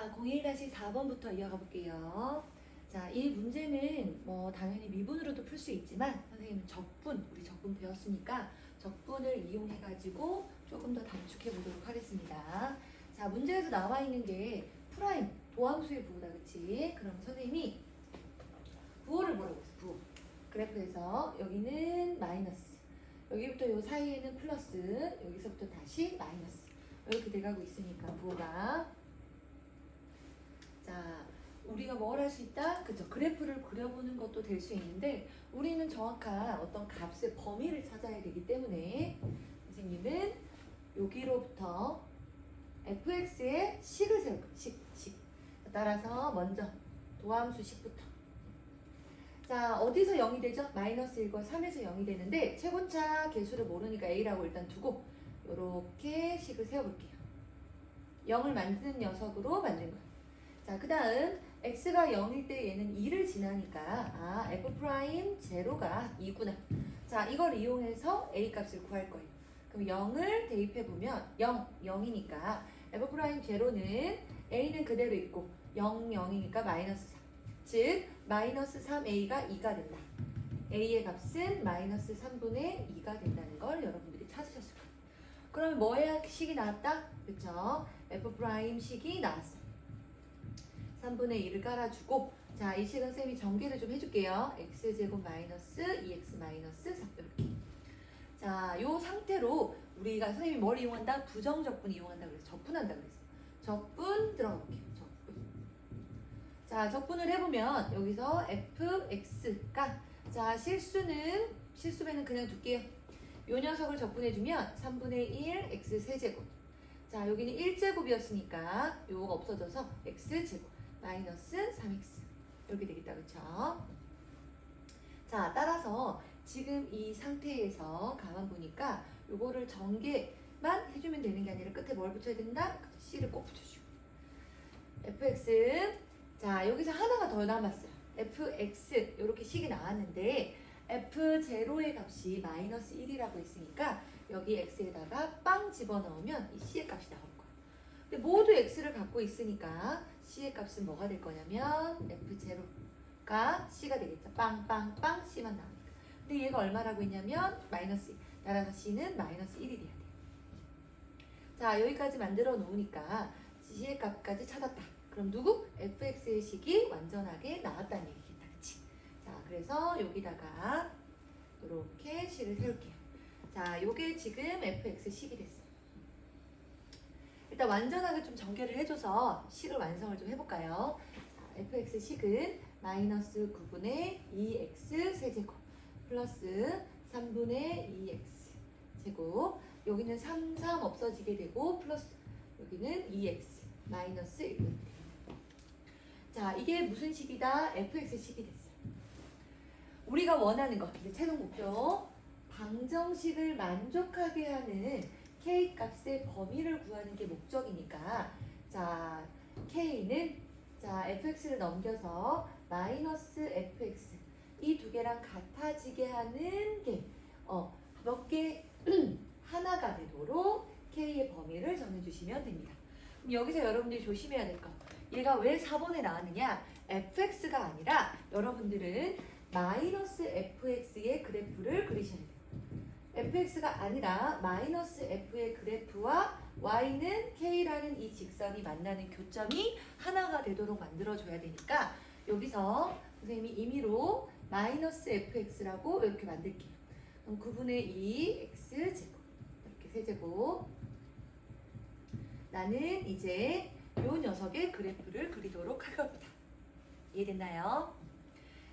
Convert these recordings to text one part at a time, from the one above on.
자, 01-4번부터 이어가 볼게요. 자, 이 문제는 뭐 당연히 미분으로도 풀 수 있지만 선생님은 적분, 우리 적분 배웠으니까 적분을 이용해 가지고 조금 더 단축해 보도록 하겠습니다. 자, 문제에서 나와 있는 게 프라임, 도함수의 부호다, 그치? 그럼 선생님이 부호를 뭐라고 했어? 부호. 그래프에서 여기는 마이너스, 여기부터 요 사이에는 플러스, 여기서부터 다시 마이너스, 이렇게 돼가고 있으니까 부호가. 자, 우리가 뭘 할 수 있다? 그죠? 그래프를 그려보는 것도 될 수 있는데 우리는 정확한 어떤 값의 범위를 찾아야 되기 때문에 선생님은 여기로부터 fx의 식을 세울 거예요. 식. 따라서 먼저 도함수 식부터. 자, 어디서 0이 되죠? 마이너스 1과 3에서 0이 되는데 최고차 개수를 모르니까 a라고 일단 두고 이렇게 식을 세워볼게요. 0을 만드는 녀석으로 만든 거예요. 자, 그 다음 x가 0일 때 얘는 2를 지나니까 f' 제로가 2구나. 자, 이걸 이용해서 a 값을 구할 거예요. 그럼 0을 대입해보면 0이니까 f' 제로는 a는 그대로 있고 0이니까 마이너스 3. 즉 마이너스 3a가 2가 된다. a의 값은 마이너스 3분의 2가 된다는 걸 여러분들이 찾으셨을 거예요. 그러면 뭐의 식이 나왔다? 그쵸? f' 식이 나왔어. 3분의 2를 깔아주고, 자, 이 식은 쌤이 전개를 좀 해줄게요. x제곱 마이너스 2x 마이너스 3 이렇게. 자, 요 상태로 우리가 선생님이 뭘 이용한다? 부정적분 이용한다 그랬어. 적분한다 그랬어. 적분 들어가 볼게요. 적분. 자, 적분을 해보면 여기서 fx가, 자, 실수배는 그냥 둘게요. 요 녀석을 적분해주면 3분의 1 x 세제곱. 자, 여기는 1제곱이었으니까 요거가 없어져서 x제곱 마이너스 3x 이렇게 되겠다, 그쵸? 자, 따라서 지금 이 상태에서 가만 보니까 요거를 전개만 해주면 되는 게 아니라 끝에 뭘 붙여야 된다? c를 꼭 붙여주고. fx, 자, 여기서 하나가 더 남았어요. fx 이렇게 식이 나왔는데 f0의 값이 마이너스 1이라고 했으니까 여기 x에다가 빵 집어넣으면 이 c의 값이 나올 거예요. 근데 모두 x를 갖고 있으니까 c의 값은 뭐가 될 거냐면 f0가 c가 되겠죠. 빵빵빵 c만 나오니까. 근데 얘가 얼마라고 했냐면 마이너스 1. 따라서 c는 마이너스 1이 돼야 돼요. 자, 여기까지 만들어 놓으니까 c의 값까지 찾았다. 그럼 누구? fx의 식이 완전하게 나왔다는 얘기겠다. 그치? 자, 그래서 여기다가 이렇게 식을 세울게요. 자, 요게 지금 fx 식이 됐어요. 일단 완전하게 좀 전개를 해줘서 식을 완성을 좀 해볼까요? 자, fx 식은 마이너스 9분의 2x 세제곱 플러스 3분의 2x 제곱, 여기는 3 없어지게 되고 플러스 여기는 2x 마이너스 1. 자, 이게 무슨 식이다? fx 식이 됐어요. 우리가 원하는 것, 이제 최종 목표, 방정식을 만족하게 하는 k 값의 범위를 구하는 게 목적이니까, 자, k는, 자, fx를 넘겨서 마이너스 fx 이 두 개랑 같아지게 하는 게 몇 개 하나가 되도록 k의 범위를 정해주시면 됩니다. 그럼 여기서 여러분들이 조심해야 될 거, 얘가 왜 4번에 나왔느냐? fx가 아니라 여러분들은 마이너스 fx의 그래프를 그리셔야 돼요. fx가 아니라 마이너스 f의 그래프와 y는 k라는 이 직선이 만나는 교점이 하나가 되도록 만들어줘야 되니까 여기서 선생님이 임의로 마이너스 fx라고 이렇게 만들게요. 그럼 9분의 2 x제곱 이렇게 세제곱. 나는 이제 요 녀석의 그래프를 그리도록 할 겁니다. 이해됐나요?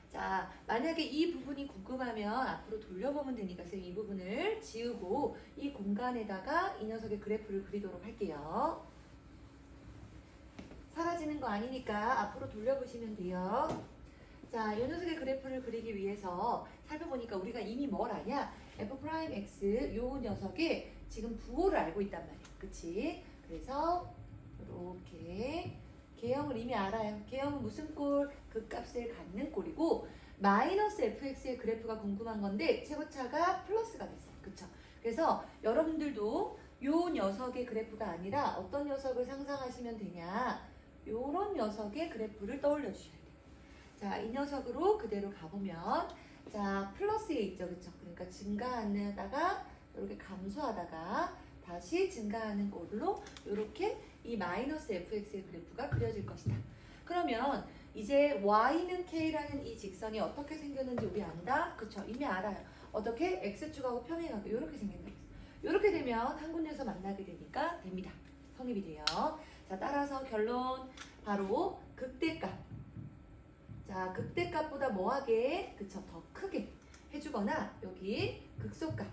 자, 만약에 이 부분이 궁금하면 앞으로 돌려보면 되니까 선생님 이 부분을 지우고 이 공간에다가 이 녀석의 그래프를 그리도록 할게요. 사라지는 거 아니니까 앞으로 돌려보시면 돼요. 자, 이 녀석의 그래프를 그리기 위해서 살펴보니까 우리가 이미 뭘 아냐? f'x 요 녀석의 지금 부호를 알고 있단 말이에요. 그치? 그래서 이렇게 개형을 이미 알아요. 개형은 무슨 꼴? 그 값을 갖는 꼴이고, 마이너스 fx의 그래프가 궁금한 건데 최고차가 플러스가 됐어요. 그쵸? 그래서 여러분들도 요 녀석의 그래프가 아니라 어떤 녀석을 상상하시면 되냐? 요런 녀석의 그래프를 떠올려 주셔야 돼요. 자, 이 녀석으로 그대로 가보면 자, 플러스에 있죠. 그쵸? 그러니까 증가하다가 이렇게 감소하다가 다시 증가하는 꼴로 이렇게 이 마이너스 fx의 그래프가 그려질 것이다. 그러면 이제 y는 k라는 이 직선이 어떻게 생겼는지 우리 안다? 그쵸? 이미 알아요. 어떻게? x축하고 평행하게 이렇게 생긴다. 이렇게 되면 한 군데서 만나게 되니까 됩니다. 성립이 돼요. 자, 따라서 결론 바로 극대값. 자, 극대값보다 뭐하게? 그쵸? 더 크게 해주거나 여기 극소값.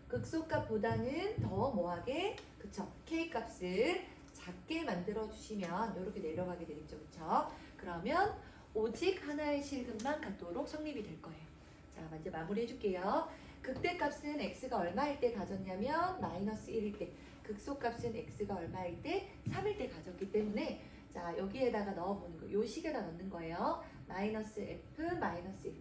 극소값보다는 더 뭐하게? 그쵸? k값을 작게 만들어 주시면 이렇게 내려가게 되겠죠. 그쵸? 그러면 오직 하나의 실근만 갖도록 성립이 될 거예요. 자, 먼저 마무리 해줄게요. 극대값은 x가 얼마일 때 가졌냐면 마이너스 1일 때, 극소값은 x가 얼마일 때 3일 때 가졌기 때문에 자, 여기에다가 넣어보는 거, 요 식에다 넣는 거예요. 마이너스 f 마이너스 1.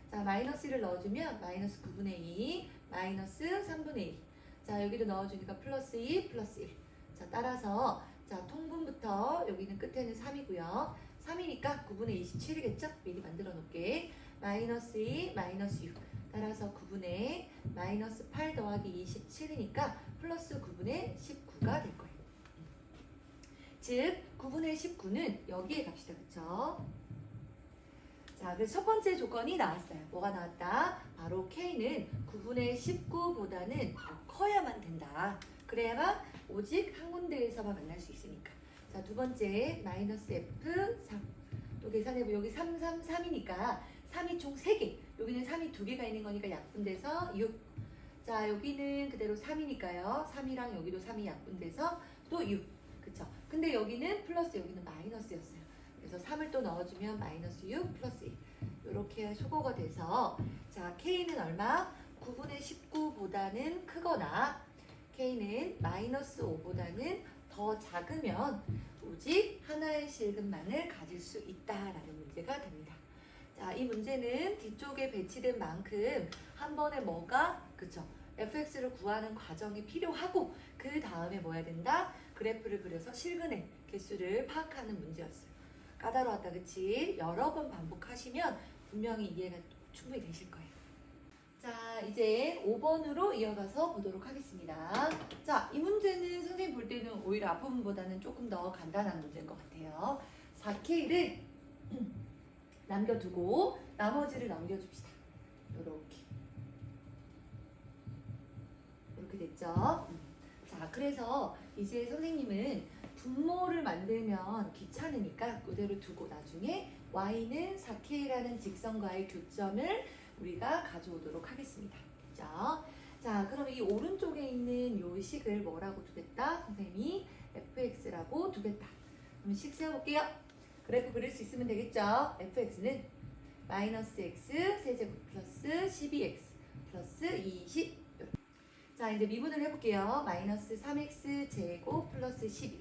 자, 마이너스 1을 넣어주면 마이너스 9분의 2, 마이너스 3분의 2. 자, 여기도 넣어주니까 플러스 2, 플러스 1. 자, 따라서 자, 통분부터 여기는 끝에는 3이고요. 3이니까 9분의 27이겠죠? 미리 만들어 놓을게. 마이너스 2, 마이너스 6. 따라서 9분의 마이너스 8 더하기 27이니까 플러스 9분의 19가 될 거예요. 즉 9분의 19는 여기에 갑시다. 그쵸? 자, 그래서 첫 번째 조건이 나왔어요. 뭐가 나왔다? 바로 K는 9분의 19보다는 더 커야만 된다. 그래야만 오직 한 군데에서만 만날 수 있으니까. 자, 두 번째 마이너스 F 3. 또 계산해보면 여기 3, 3, 3이니까 3이 총 3개. 여기는 3이 2개가 있는 거니까 약분돼서 6. 자, 여기는 그대로 3이니까요. 3이랑 여기도 3이 약분돼서 또 6. 그쵸? 근데 여기는 플러스, 여기는 마이너스였어요. 그래서 3을 또 넣어주면 마이너스 6 플러스 1. 이렇게 소거가 돼서 자, K는 얼마? 9분의 19보다는 크거나 K는 마이너스 5보다는 더 작으면 오직 하나의 실근만을 가질 수 있다라는 문제가 됩니다. 자, 이 문제는 뒤쪽에 배치된 만큼 한 번에 뭐가? 그쵸? fx를 구하는 과정이 필요하고 그 다음에 뭐 해야 된다? 그래프를 그려서 실근의 개수를 파악하는 문제였어요. 까다로웠다, 그치? 여러 번 반복하시면 분명히 이해가 충분히 되실 거예요. 자, 이제 5번으로 이어가서 보도록 하겠습니다. 자, 이 문제는 선생님 볼 때는 오히려 앞부분보다는 조금 더 간단한 문제인 것 같아요. 4K를 남겨두고 나머지를 넘겨줍시다. 이렇게 됐죠? 자, 그래서 이제 선생님은 분모를 만들면 귀찮으니까 그대로 두고 나중에 y는 4k라는 직선과의 교점을 우리가 가져오도록 하겠습니다. 그죠? 자, 그럼 이 오른쪽에 있는 요 식을 뭐라고 두겠다? 선생님이 fx라고 두겠다. 그럼 식 세워볼게요. 그래프 그릴 수 있으면 되겠죠? fx는 마이너스 x 세제곱 플러스 12x 플러스 20. 자, 이제 미분을 해볼게요. 마이너스 3x 제곱 플러스 12.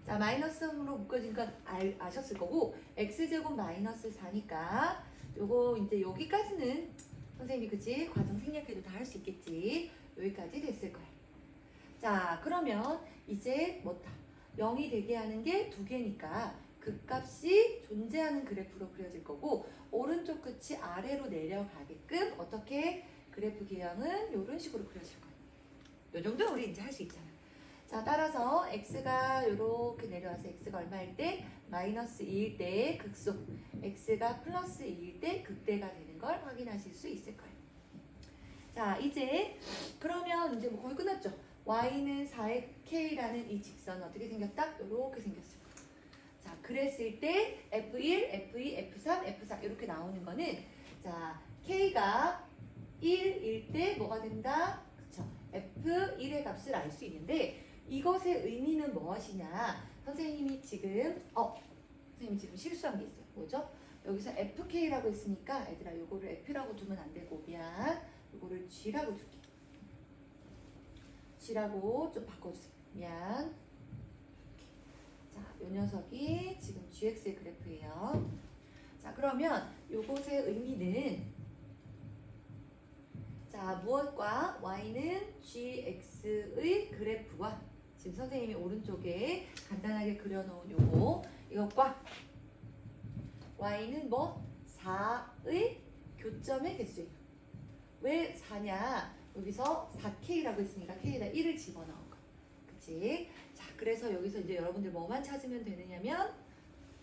자, 마이너스 3으로 묶어진 건 아셨을 거고 x제곱 마이너스 4니까 요거 이제 여기까지는 선생님이 그치? 과정 생략해도 다 할 수 있겠지? 여기까지 됐을 거예요. 자, 그러면 이제 뭐다? 0이 되게 하는 게 2개니까 극값이 존재하는 그래프로 그려질 거고 오른쪽 끝이 아래로 내려가게끔 어떻게 그래프 기형은 이런 식으로 그려질 거예요. 요 정도 우리 이제 할 수 있잖아. 자, 따라서 x가 이렇게 내려와서 x가 얼마일 때? 마이너스 2일 때 극소, x가 플러스 2일 때 극대가 되는 걸 확인하실 수 있을 거예요. 자, 이제 그러면 이제 뭐 거의 끝났죠? y는 4의 k라는 이 직선 어떻게 생겼다? 이렇게 생겼을 거예요. 자, 그랬을 때 f1, f2, f3, f4 이렇게 나오는 거는 자, k가 1일 때 뭐가 된다? 그쵸? f1의 값을 알 수 있는데 이것의 의미는 무엇이냐? 선생님이 지금 실수한 게 있어요. 뭐죠? 여기서 fk라고 했으니까 얘들아 요거를 f라고 두면 안 되고 미안. 요거를 g라고 둘게. g라고 좀 바꿔주세요. 미안. 자, 요 녀석이 지금 gx의 그래프예요. 자, 그러면 요것의 의미는 자, 무엇과 y는 gx의 그래프와 지금 선생님이 오른쪽에 간단하게 그려놓은 요거 이것과 y는 뭐? 4의 교점의 개수예요. 왜 4냐? 여기서 4k라고 있으니까 k에다 1을 집어넣은 거. 그치? 자, 그래서 여기서 이제 여러분들 뭐만 찾으면 되느냐면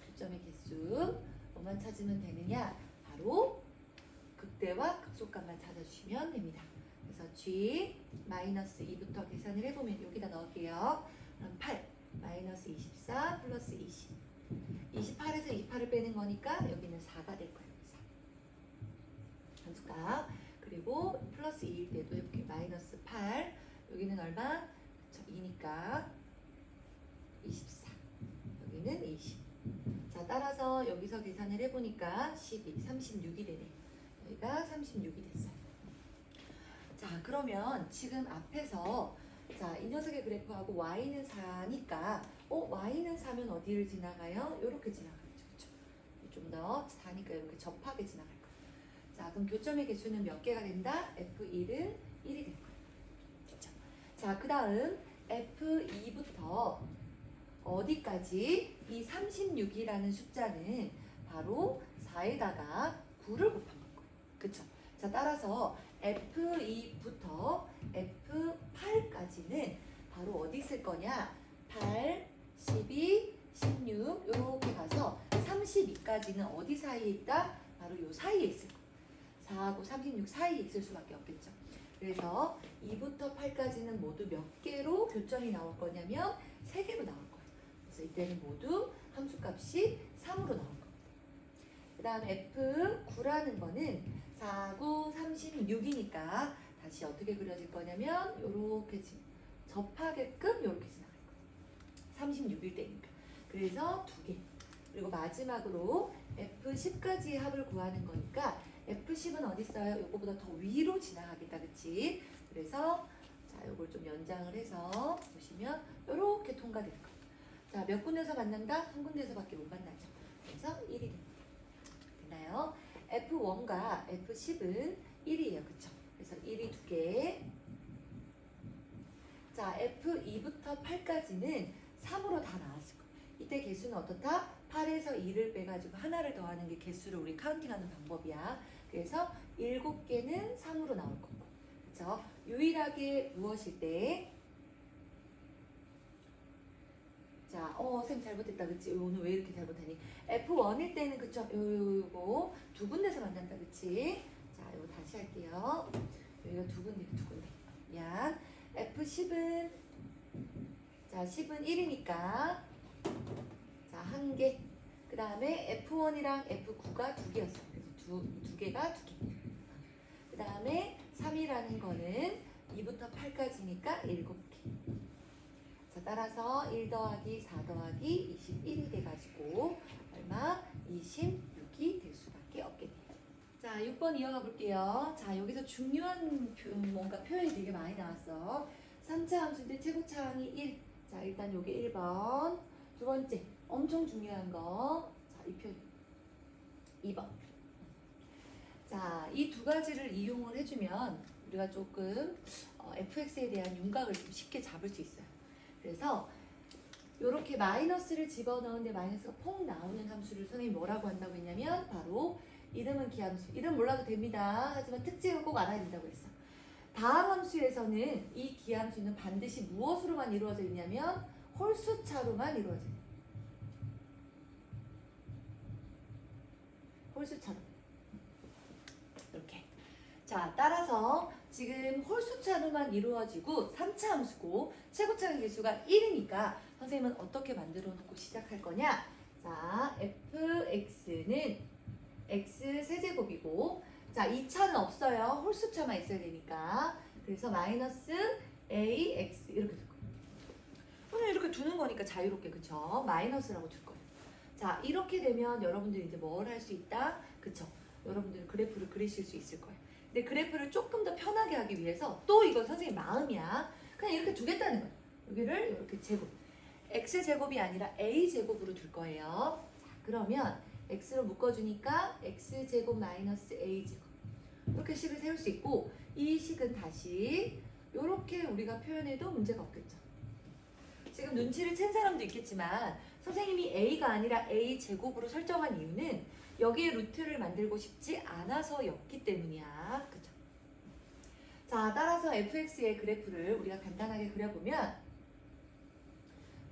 교점의 개수 뭐만 찾으면 되느냐? 바로 극대와 극소값만 찾아주시면 됩니다. 그래서 G-2부터 계산을 해보면 여기다 넣을게요. 그럼 8 마이너스 24 플러스 20 28에서 28을 빼는 거니까 여기는 4가 될 거예요. 4. 함수값. 그리고 플러스 2일 때도 이렇게 마이너스 8 여기는 얼마? 그쵸, 2니까 24 여기는 20. 자, 따라서 여기서 계산을 해보니까 12, 36이 되네. 여기가 36이 됐어요. 자, 그러면 지금 앞에서 자, 이 녀석의 그래프하고 y는 4니까 y는 4면 어디를 지나가요? 이렇게 지나가죠. 그렇죠? 좀 더 4니까 이렇게 접하게 지나갈 거예요. 자, 그럼 교점의 개수는 몇 개가 된다? F1은 1이 될 거예요. 그렇죠? 자, 그 다음 F2부터 어디까지? 이 36이라는 숫자는 바로 4에다가 9를 곱한 거예요. 그쵸? 자, 따라서 F2부터 F8까지는 바로 어디 있을 거냐? 8, 12, 16 이렇게 가서 32까지는 어디 사이에 있다? 바로 요 사이에 있을 거예요. 4하고 36 사이에 있을 수밖에 없겠죠. 그래서 2부터 8까지는 모두 몇 개로 교점이 나올 거냐면 3개로 나올 거예요. 그래서 이때는 모두 함수값이 3으로 나올 겁니다. 그 다음 F9라는 거는 4, 9, 36이니까 다시 어떻게 그려질 거냐면 이렇게 접하게끔 이렇게 지나갈 거예요. 36일 때니까. 그래서 2개. 그리고 마지막으로 F10까지의 합을 구하는 거니까 F10은 어디 있어요? 요거보다 더 위로 지나가겠다. 그치? 그래서 자, 요걸 좀 연장을 해서 보시면 이렇게 통과될 거예요. 자, 몇 군데서 만난다? 한 군데서밖에 못 만나죠. 그래서 1이 됩니다. 됐나요? F1과 F10은 1이에요. 그쵸? 그래서 1이 2개. 자, F2부터 8까지는 3으로 다 나왔을 거예요. 이때 개수는 어떻다? 8에서 2를 빼가지고 하나를 더하는 게 개수를 우리 카운팅하는 방법이야. 그래서 7개는 3으로 나올 거고. 그쵸? 유일하게 무엇일 때? 자, 쌤 잘못했다. 그치? 오늘 왜 이렇게 잘못하니? F1일 때는 그쵸? 요거 두 군데서 만난다. 그치? 자, 요거 다시 할게요. 여기가 두 군데. 미안. F10은 자, 10은 1이니까 자, 한 개. 그 다음에 F1이랑 F9가 2개였어. 그래서 두 개가 2개. 그 다음에 3이라는 거는 2부터 8까지니까 7개. 자, 따라서 1 더하기 4 더하기 21이 돼가지고 얼마? 26이 될 수밖에 없게 돼요. 자, 6번 이어가 볼게요. 자, 여기서 중요한 뭔가 표현이 되게 많이 나왔어. 3차 함수인데 최고차항이 1. 자, 일단 요게 1번. 두 번째, 엄청 중요한 거. 자, 이 표현. 2번. 자, 이 두 가지를 이용을 해주면 우리가 조금 fx에 대한 윤곽을 좀 쉽게 잡을 수 있어요. 그래서 이렇게 마이너스를 집어넣는데 마이너스가 퐁 나오는 함수를 선생님이 뭐라고 한다고 했냐면 바로 이름은 기함수. 이름 몰라도 됩니다. 하지만 특징을 꼭 알아야 된다고 했어. 다음 함수에서는 이 기함수는 반드시 무엇으로만 이루어져 있냐면 홀수차로만 이루어져 있어요. 홀수차로. 이렇게. 자, 따라서 지금 홀수차로만 이루어지고 3차 함수고 최고차의 개수가 1이니까 선생님은 어떻게 만들어 놓고 시작할 거냐? 자, fx는 x 세제곱이고 자, 2차는 없어요. 홀수차만 있어야 되니까. 그래서 마이너스 ax 이렇게 둘 거예요. 오늘 이렇게 두는 거니까 자유롭게 그쵸? 마이너스라고 둘 거예요. 자, 이렇게 되면 여러분들이 이제 뭘 할 수 있다? 그쵸? 여러분들 그래프를 그리실 수 있을 거예요. 근데 그래프를 조금 더 편하게 하기 위해서 또 이건 선생님 마음이야. 그냥 이렇게 두겠다는 거예요. 여기를 이렇게 제곱. x제곱이 아니라 a제곱으로 둘 거예요. 자, 그러면 x로 묶어주니까 x제곱 마이너스 a제곱. 이렇게 식을 세울 수 있고 이 식은 다시 이렇게 우리가 표현해도 문제가 없겠죠. 지금 눈치를 챈 사람도 있겠지만 선생님이 a가 아니라 a 제곱으로 설정한 이유는 여기에 루트를 만들고 싶지 않아서였기 때문이야. 그죠? 자, 따라서 fx의 그래프를 우리가 간단하게 그려보면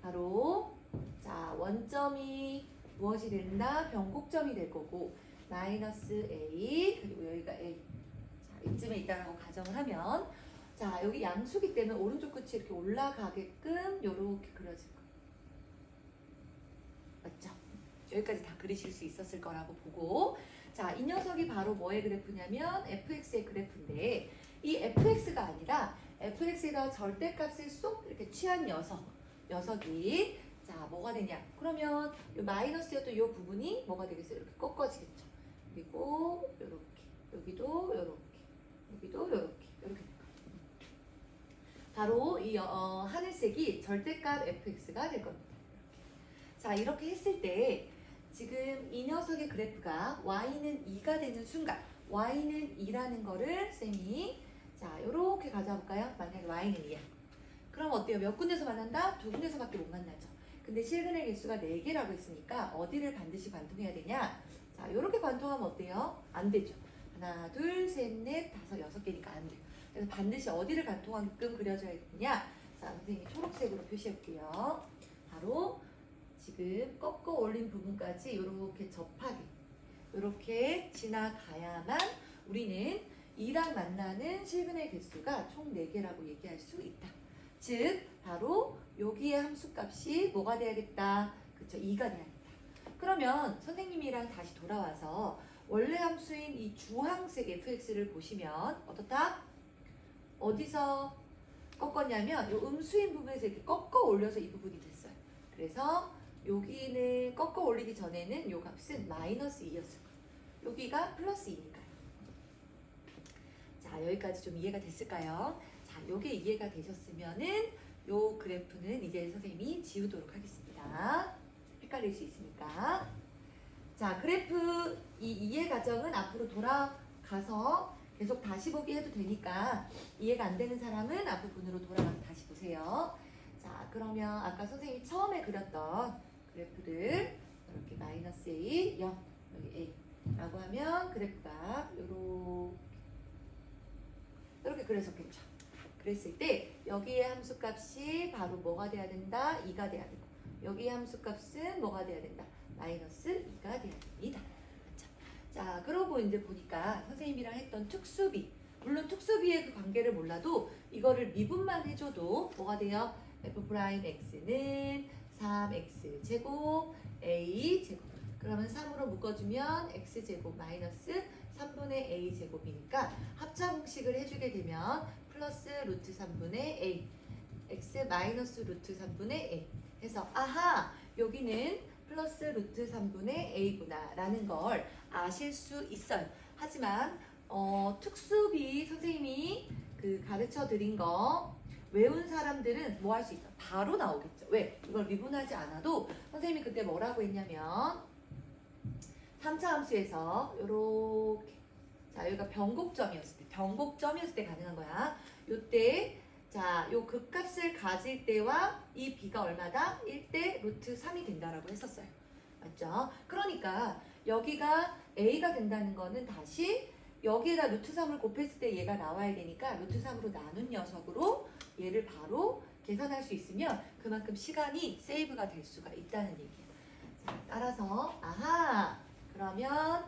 바로 자, 원점이 무엇이 된다? 변곡점이 될 거고 마이너스 a 그리고 여기가 a 자, 이쯤에 있다라고 가정을 하면 자, 여기 양수기 때문에 오른쪽 끝이 이렇게 올라가게끔 이렇게 그려질 거예요. 맞죠? 여기까지 다 그리실 수 있었을 거라고 보고 자, 이 녀석이 바로 뭐의 그래프냐면 fx의 그래프인데 이 fx가 아니라 fx에다 절대값을 쏙 이렇게 취한 녀석이 자, 뭐가 되냐? 그러면 이 마이너스였던 이 부분이 뭐가 되겠어요? 이렇게 꺾어지겠죠. 그리고 이렇게 여기도 이렇게 여기도 이렇게 바로 이 하늘색이 절대값 fx가 될 겁니다. 자, 이렇게 했을 때 지금 이 녀석의 그래프가 y는 2가 되는 순간 y는 2라는 거를 쌤이 자, 이렇게 가져볼까요? 만약에 y는 2야. 그럼 어때요? 몇 군데서 만난다? 두 군데서밖에 못 만나죠. 근데 실근의 개수가 4개라고 했으니까 어디를 반드시 관통해야 되냐? 자, 이렇게 관통하면 어때요? 안 되죠. 하나, 둘, 셋, 넷, 다섯, 6개니까 안 돼요. 그래서 반드시 어디를 관통하게끔 그려줘야 되냐? 자, 선생님이 초록색으로 표시해볼게요. 바로 지금 꺾어 올린 부분까지 이렇게 접하게 이렇게 지나가야만 우리는 2랑 만나는 실근의 개수가 총 4개라고 얘기할 수 있다. 즉 바로 여기의 함수값이 뭐가 돼야겠다? 그쵸? 2가 돼야겠다. 그러면 선생님이랑 다시 돌아와서 원래 함수인 이 주황색 fx를 보시면 어떻다? 어디서 꺾었냐면 이 음수인 부분에서 이렇게 꺾어 올려서 이 부분이 됐어요. 그래서 여기는 꺾어 올리기 전에는 이 값은 마이너스 2였을 거예요. 여기가 플러스 2니까요. 자, 여기까지 좀 이해가 됐을까요? 자, 요게 이해가 되셨으면은 요 그래프는 이제 선생님이 지우도록 하겠습니다. 헷갈릴 수 있으니까. 자, 그래프 이 이해 과정은 앞으로 돌아가서 계속 다시 보기 해도 되니까 이해가 안 되는 사람은 앞부분으로 돌아가서 다시 보세요. 자, 그러면 아까 선생님이 처음에 그렸던 그래프를 이렇게 마이너스 a, 0, 여기 a 라고 하면 그래프가 이렇게 그려졌겠죠. 그랬을 때 여기의 함수값이 바로 뭐가 돼야 된다? 2가 돼야 되고 여기의 함수값은 뭐가 돼야 된다? 마이너스 2가 돼야 됩니다. 그렇죠? 자, 그러고 이제 보니까 선생님이랑 했던 특수비 물론 특수비의 그 관계를 몰라도 이거를 미분만 해줘도 뭐가 돼요? f'x는 3x 제곱 a 제곱 그러면 3으로 묶어주면 x제곱 마이너스 3분의 a 제곱이니까 합차 공식을 해주게 되면 플러스 루트 3분의 a x 마이너스 루트 3분의 a 해서 아하 여기는 플러스 루트 3분의 a구나 라는 걸 아실 수 있어요. 하지만 특수비 선생님이 그 가르쳐 드린 거 외운 사람들은 뭐 할 수 있어? 바로 나오겠죠. 왜? 이걸 미분하지 않아도 선생님이 그때 뭐라고 했냐면 3차 함수에서 요렇게 자 여기가 변곡점이었을 때 가능한 거야. 요때 자 요 극값을 가질 때와 이 b가 얼마다? 1대 루트 3이 된다라고 했었어요. 맞죠? 그러니까 여기가 a가 된다는 거는 다시 여기에다 루트 3을 곱했을 때 얘가 나와야 되니까 루트 3으로 나눈 녀석으로 얘를 바로 계산할 수 있으면 그만큼 시간이 세이브가 될 수가 있다는 얘기예요. 자, 따라서 아하 그러면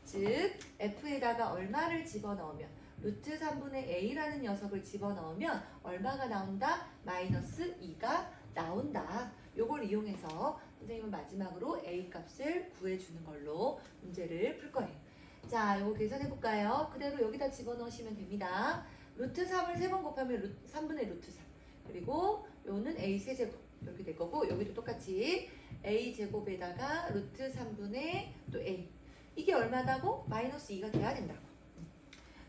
즉 f에다가 얼마를 집어넣으면 루트 3분의 a라는 녀석을 집어넣으면 얼마가 나온다? 마이너스 2가 나온다. 요걸 이용해서 선생님은 마지막으로 a 값을 구해주는 걸로 문제를 풀 거예요. 자, 요거 계산해볼까요? 그대로 여기다 집어넣으시면 됩니다. 루트 3을 3번 곱하면 3분의 루트 3 그리고 요는 a 세제곱 이렇게 될 거고 여기도 똑같이 a 제곱에다가 루트 3분의 또 a 이게 얼마다고? 마이너스 2가 돼야 된다고.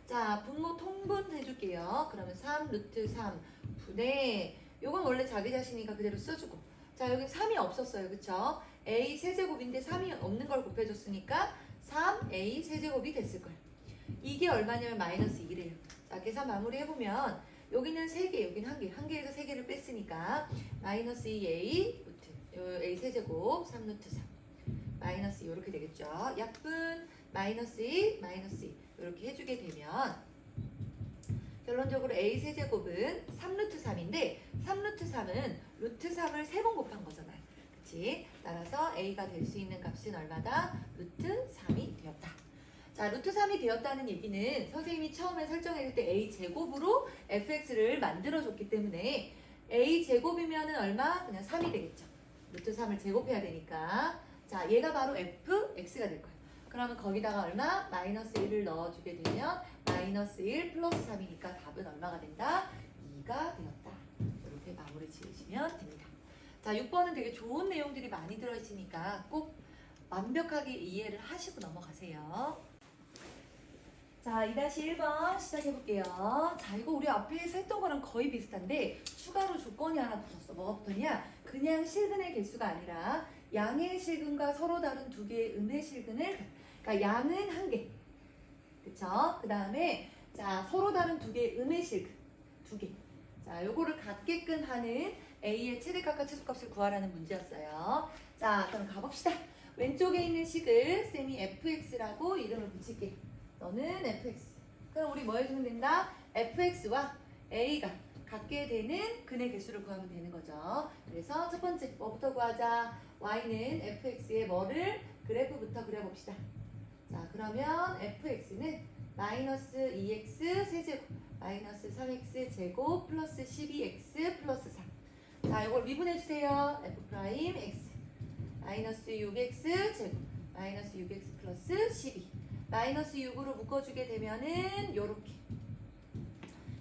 자, 분모 통분 해줄게요. 그러면 3 루트 3 분의 요건 원래 자기 자신이니까 그대로 써주고 자 여기 3이 없었어요. 그쵸? a 세제곱인데 3이 없는 걸 곱해줬으니까 3a 세제곱이 됐을 거예요. 이게 얼마냐면 마이너스 2래요. 자, 계산 마무리 해보면 여기는 3개, 여기는 1개. 1개에서 3개를 뺐으니까 마이너스 2a 루트 a 세제곱 3루트 3 마이너스 2 이렇게 되겠죠. 약분 마이너스 1, 마이너스 2 이렇게 해주게 되면 결론적으로 a 세제곱은 3루트 3인데 3루트 3은 루트 3을 3번 곱한 거잖아요. 그치? 따라서 a가 될 수 있는 값은 얼마다? 루트 3이 되었다. 자, 루트 3이 되었다는 얘기는 선생님이 처음에 설정했을 때 a 제곱으로 fx를 만들어줬기 때문에 a 제곱이면은 얼마? 그냥 3이 되겠죠. 루트 3을 제곱해야 되니까. 자, 얘가 바로 fx가 될 거예요. 그러면 거기다가 얼마? 마이너스 1을 넣어주게 되면 마이너스 1 플러스 3이니까 답은 얼마가 된다? 2가 되었다. 이렇게 마무리 지으시면 됩니다. 자, 6번은 되게 좋은 내용들이 많이 들어있으니까 꼭 완벽하게 이해를 하시고 넘어가세요. 자, 2-1번 시작해볼게요. 자, 이거 우리 앞에서 했던 거랑 거의 비슷한데 추가로 조건이 하나 붙었어. 뭐가 붙었냐? 그냥 실근의 개수가 아니라 양의 실근과 서로 다른 두 개의 음의 실근을, 그러니까 양은 1개, 그쵸? 그 다음에 자, 서로 다른 두 개의 음의 실근 2개. 자, 요거를 갖게끔 하는 a의 최대값과 최소값을 구하라는 문제였어요. 자, 그럼 가봅시다. 왼쪽에 있는 식을 쌤이 fx라고 이름을 붙일게. 너는 fx. 그럼 우리 뭐 해주면 된다? fx와 a가 갖게 되는 근의 개수를 구하면 되는 거죠. 그래서 첫 번째 뭐부터 구하자? y는 fx의 뭐를? 그래프부터 그려봅시다. 자, 그러면 fx는 마이너스 2x 세제곱 마이너스 3x 제곱 플러스 12x 플러스 3. 자, 이걸 미분해주세요. f 프라임 x 마이너스 6x 제곱 마이너스 6x 플러스 12 마이너스 6으로 묶어주게 되면은 요렇게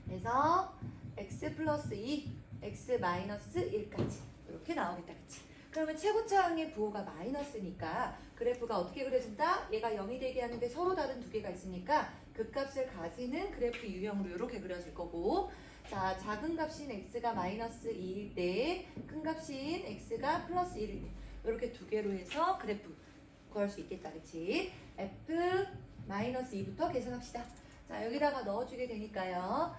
그래서 x 플러스 2 x 마이너스 1까지 이렇게 나오겠다. 그치? 그러면 최고차항의 부호가 마이너스니까 그래프가 어떻게 그려진다? 얘가 0이 되게 하는데 서로 다른 두 개가 있으니까 극값을 가지는 그래프 유형으로 이렇게 그려질 거고, 자, 작은 값인 x가 마이너스 2일 때 큰 값인 x가 플러스 1일 때 이렇게 두 개로 해서 그래프 구할 수 있겠다. 그치? f 마이너스 2부터 계산합시다. 자, 여기다가 넣어주게 되니까요.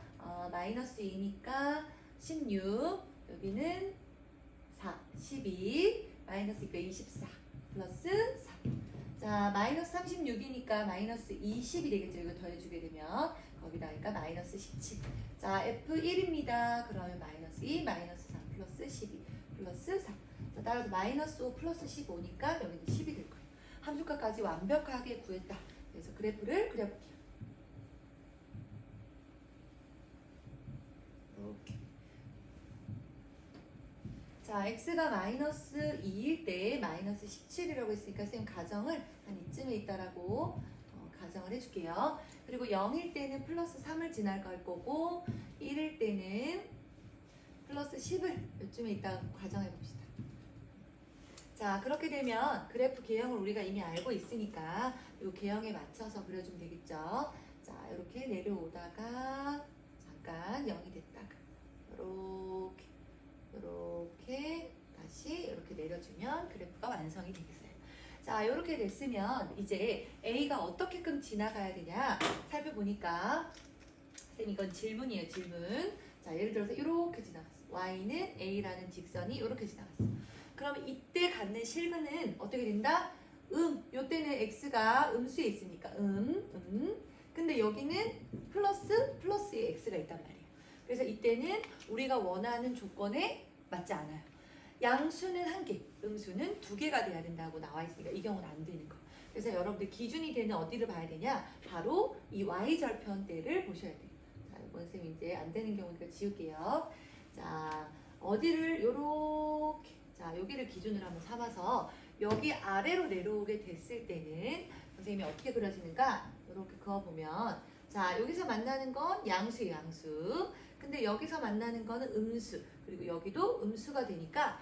마이너스 2니까 16, 여기는 4, 12, 마이너스 24, 플러스 3. 자, 마이너스 36이니까 마이너스 20이 되겠죠. 이거 더해주게 되면. 거기다 하니까 마이너스 17. 자, F1입니다. 그러면 마이너스 2, 마이너스 3, 플러스 12, 플러스 3. 자, 따라서 마이너스 5, 플러스 15니까 여기는 10이 될 거예요. 함수값까지 완벽하게 구했다. 그래서 그래프를 그려볼게요. 이렇게. 자, x가 마이너스 2일 때 마이너스 17이라고 했으니까 쌤 가정을 한 이쯤에 있다라고 가정을 해줄게요. 그리고 0일 때는 플러스 3을 지나갈 거고 1일 때는 플러스 10을 요쯤에 있다가 가정해 봅시다. 자, 그렇게 되면 그래프 개형을 우리가 이미 알고 있으니까 이 개형에 맞춰서 그려주면 되겠죠. 자, 이렇게 내려오다가 잠깐 0이 됐다가 이렇게 다시 이렇게 내려주면 그래프가 완성이 되겠어요. 자, 이렇게 됐으면 이제 A가 어떻게끔 지나가야 되냐 살펴보니까 쌤 이건 질문이에요. 질문. 자, 예를 들어서 이렇게 지나갔어. Y는 A라는 직선이 이렇게 지나갔어. 그러면 이때 갖는 실근은 어떻게 된다? 요때는 X가 음수에 있으니까 근데 여기는 플러스에 X가 있단 말이에요. 그래서 이때는 우리가 원하는 조건에 맞지 않아요. 양수는 1개, 음수는 2개가 돼야 된다고 나와 있으니까 이 경우는 안 되는 거. 그래서 여러분들 기준이 되는 어디를 봐야 되냐? 바로 이 y절편대를 보셔야 돼요. 자, 이번 쌤 이제 안 되는 경우니까 지울게요. 자, 어디를 요렇게, 자, 여기를 기준으로 한번 삼아서 여기 아래로 내려오게 됐을 때는 선생님이 어떻게 그려지는가? 이렇게 그어보면, 자, 여기서 만나는 건 양수예요, 양수. 근데 여기서 만나는 거는 음수. 그리고 여기도 음수가 되니까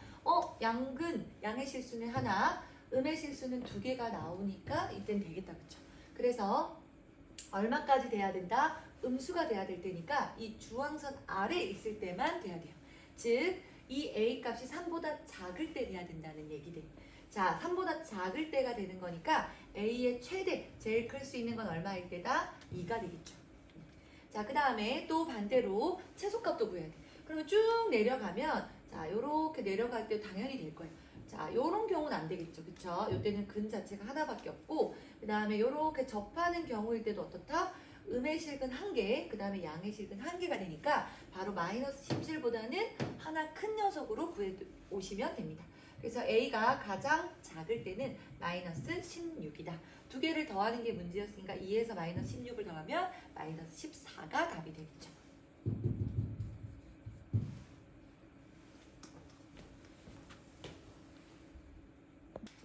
양의 실수는 하나, 음의 실수는 2개가 나오니까 이때는 되겠다. 그쵸? 그래서 얼마까지 돼야 된다? 음수가 돼야 될 때니까 이 주황선 아래에 있을 때만 돼야 돼요. 즉, 이 A 값이 3보다 작을 때 돼야 된다는 얘기들. 자, 3보다 작을 때가 되는 거니까 A의 최대, 제일 클 수 있는 건 얼마일 때다? 2가 되겠죠. 자, 그 다음에 또 반대로 최소값도 구해야 돼. 그러면 쭉 내려가면 자, 요렇게 내려갈 때 당연히 될 거예요. 자, 요런 경우는 안 되겠죠. 그쵸? 요때는 근 자체가 하나밖에 없고, 그 다음에 요렇게 접하는 경우일 때도 어떻다? 음의 실근 1개, 그 다음에 양의 실근 1개가 되니까 바로 마이너스 17보다는 하나 큰 녀석으로 구해 오시면 됩니다. 그래서 A가 가장 작을 때는 마이너스 16이다. 두 개를 더하는 게 문제였으니까 2에서 마이너스 16을 더하면 마이너스 14가 답이 되겠죠.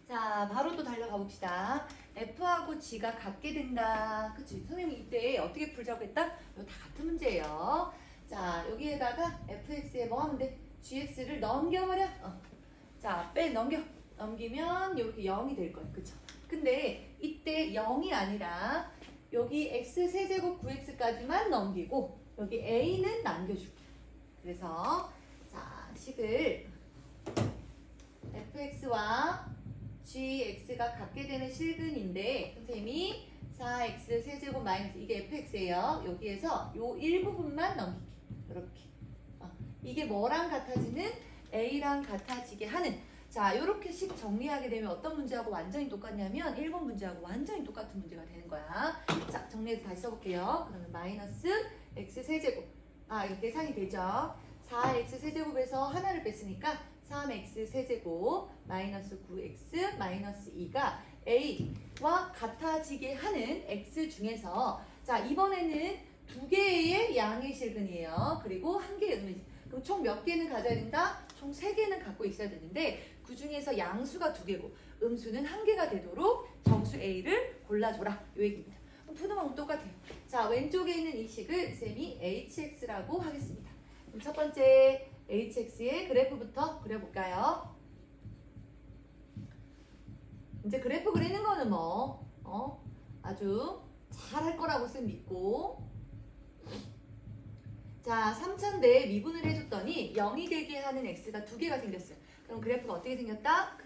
자, 바로 또 달려가 봅시다. F하고 G가 같게 된다. 그치? 선생님이 이때 어떻게 풀자고 했다? 이거 다 같은 문제예요. 자, 여기에다가 fx에 뭐 하면 돼? gx를 넘겨버려. 자, 넘기면 이렇게 0이 될 거예요. 그쵸? 근데 이때 0이 아니라 여기 x세제곱 9x까지만 넘기고 여기 a는 남겨줄게. 그래서 자, 식을 fx와 gx가 같게 되는 실근인데 선생님이 4x 세제곱 마이너스 이게 fx예요. 여기에서 요 일부분만 넘기게. 이렇게. 이게 뭐랑 같아지는? a랑 같아지게 하는. 자, 요렇게 식 정리하게 되면 어떤 문제하고 완전히 똑같냐면 1번 문제하고 완전히 똑같은 문제가 되는 거야. 자, 정리해서 다시 써볼게요. 그러면 마이너스 x 세제곱. 이거 계산이 되죠. 4x 세제곱에서 하나를 뺐으니까 3x 세제곱 마이너스 9x 마이너스 2가 a와 같아지게 하는 x 중에서 자, 이번에는 두 개의 양의 실근이에요. 그리고 한 개의 음의 실근. 그럼 총 몇 개는 가져야 된다? 총 3개는 갖고 있어야 되는데 그 중에서 양수가 2개고 음수는 1개가 되도록 정수 A를 골라줘라. 요 얘기입니다. 푸는 방법 똑같아요. 자, 왼쪽에 있는 이 식을 쌤이 HX라고 하겠습니다. 그럼 첫 번째 HX의 그래프부터 그려볼까요? 이제 그래프 그리는 거는 아주 잘할 거라고 쌤 믿고 자, 3000대에 미분을 해줬더니 0이 되게 하는 x가 2개가 생겼어요. 그럼 그래프가 어떻게 생겼다?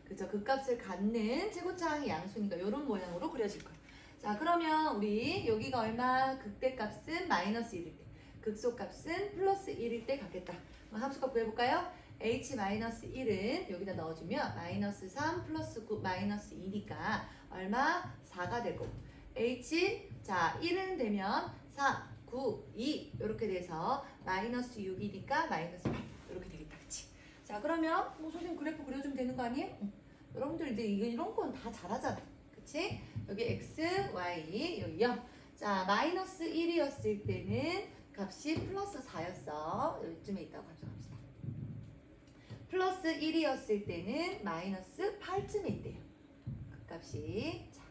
그쵸, 극값을 갖는 최고차항의 양수니까 이런 모양으로 그려질 거예요. 자, 그러면 우리 여기가 얼마? 극대값은 마이너스 1일 때, 극소값은 플러스 1일 때 갖겠다. 그럼 함수값 구해볼까요? h-1은 여기다 넣어주면 마이너스 3 플러스 9 마이너스 2니까 얼마? 4가 될 거고 h, 자, 1은 되면 4 9, 2 이렇게 돼서 마이너스 6이니까 마이너스 8 이렇게 되겠다. 그치? 자, 그러면 선생님 그래프 그려주면 되는 거 아니에요? 여러분들 이제 이런 건 다 잘하잖아. 그치? 여기 x, y, 여기 0. 자, 마이너스 1이었을 때는 값이 플러스 4였어. 여기쯤에 있다고 가정합시다. 플러스 1이었을 때는 마이너스 8쯤에 있대요. 그 값이. 자,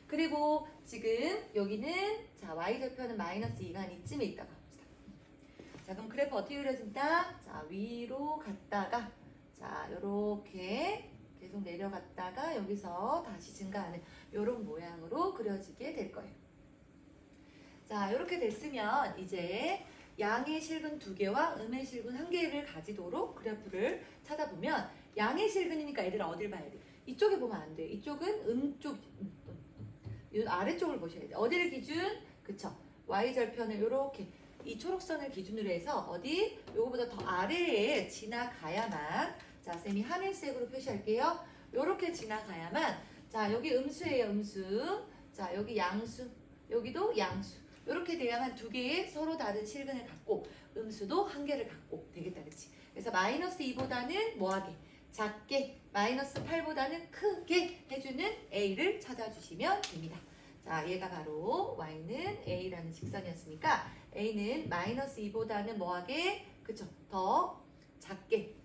그리고 지금 여기는 자, y절편은 마이너스 2가 한 이쯤에 있다고 합시다. 자, 그럼 그래프 어떻게 그려진다? 자, 위로 갔다가 자, 요렇게 계속 내려갔다가 여기서 다시 증가하는 요런 모양으로 그려지게 될 거예요. 자, 요렇게 됐으면 이제 양의 실근 2개와 음의 실근 1개를 가지도록 그래프를 찾아보면 양의 실근이니까 애들은 어딜 봐야 돼? 이쪽에 보면 안 돼. 이쪽은 음쪽 이 아래쪽을 보셔야 돼요. 어디를 기준? 그쵸. Y절편을 이렇게 이 초록선을 기준으로 해서 어디? 요거보다 더 아래에 지나가야만 자, 쌤이 하늘색으로 표시할게요. 요렇게 지나가야만 자, 여기 음수예요. 음수. 자, 여기 양수. 여기도 양수. 요렇게 돼야만 두 개의 서로 다른 실근을 갖고 음수도 한 개를 갖고 되겠다. 그치? 그래서 마이너스 2보다는 뭐하게? 작게 마이너스 8보다는 크게 해주는 A를 찾아주시면 됩니다. 자, 얘가 바로 Y는 A라는 직선이었으니까 A는 마이너스 2보다는 뭐하게? 그쵸? 더 작게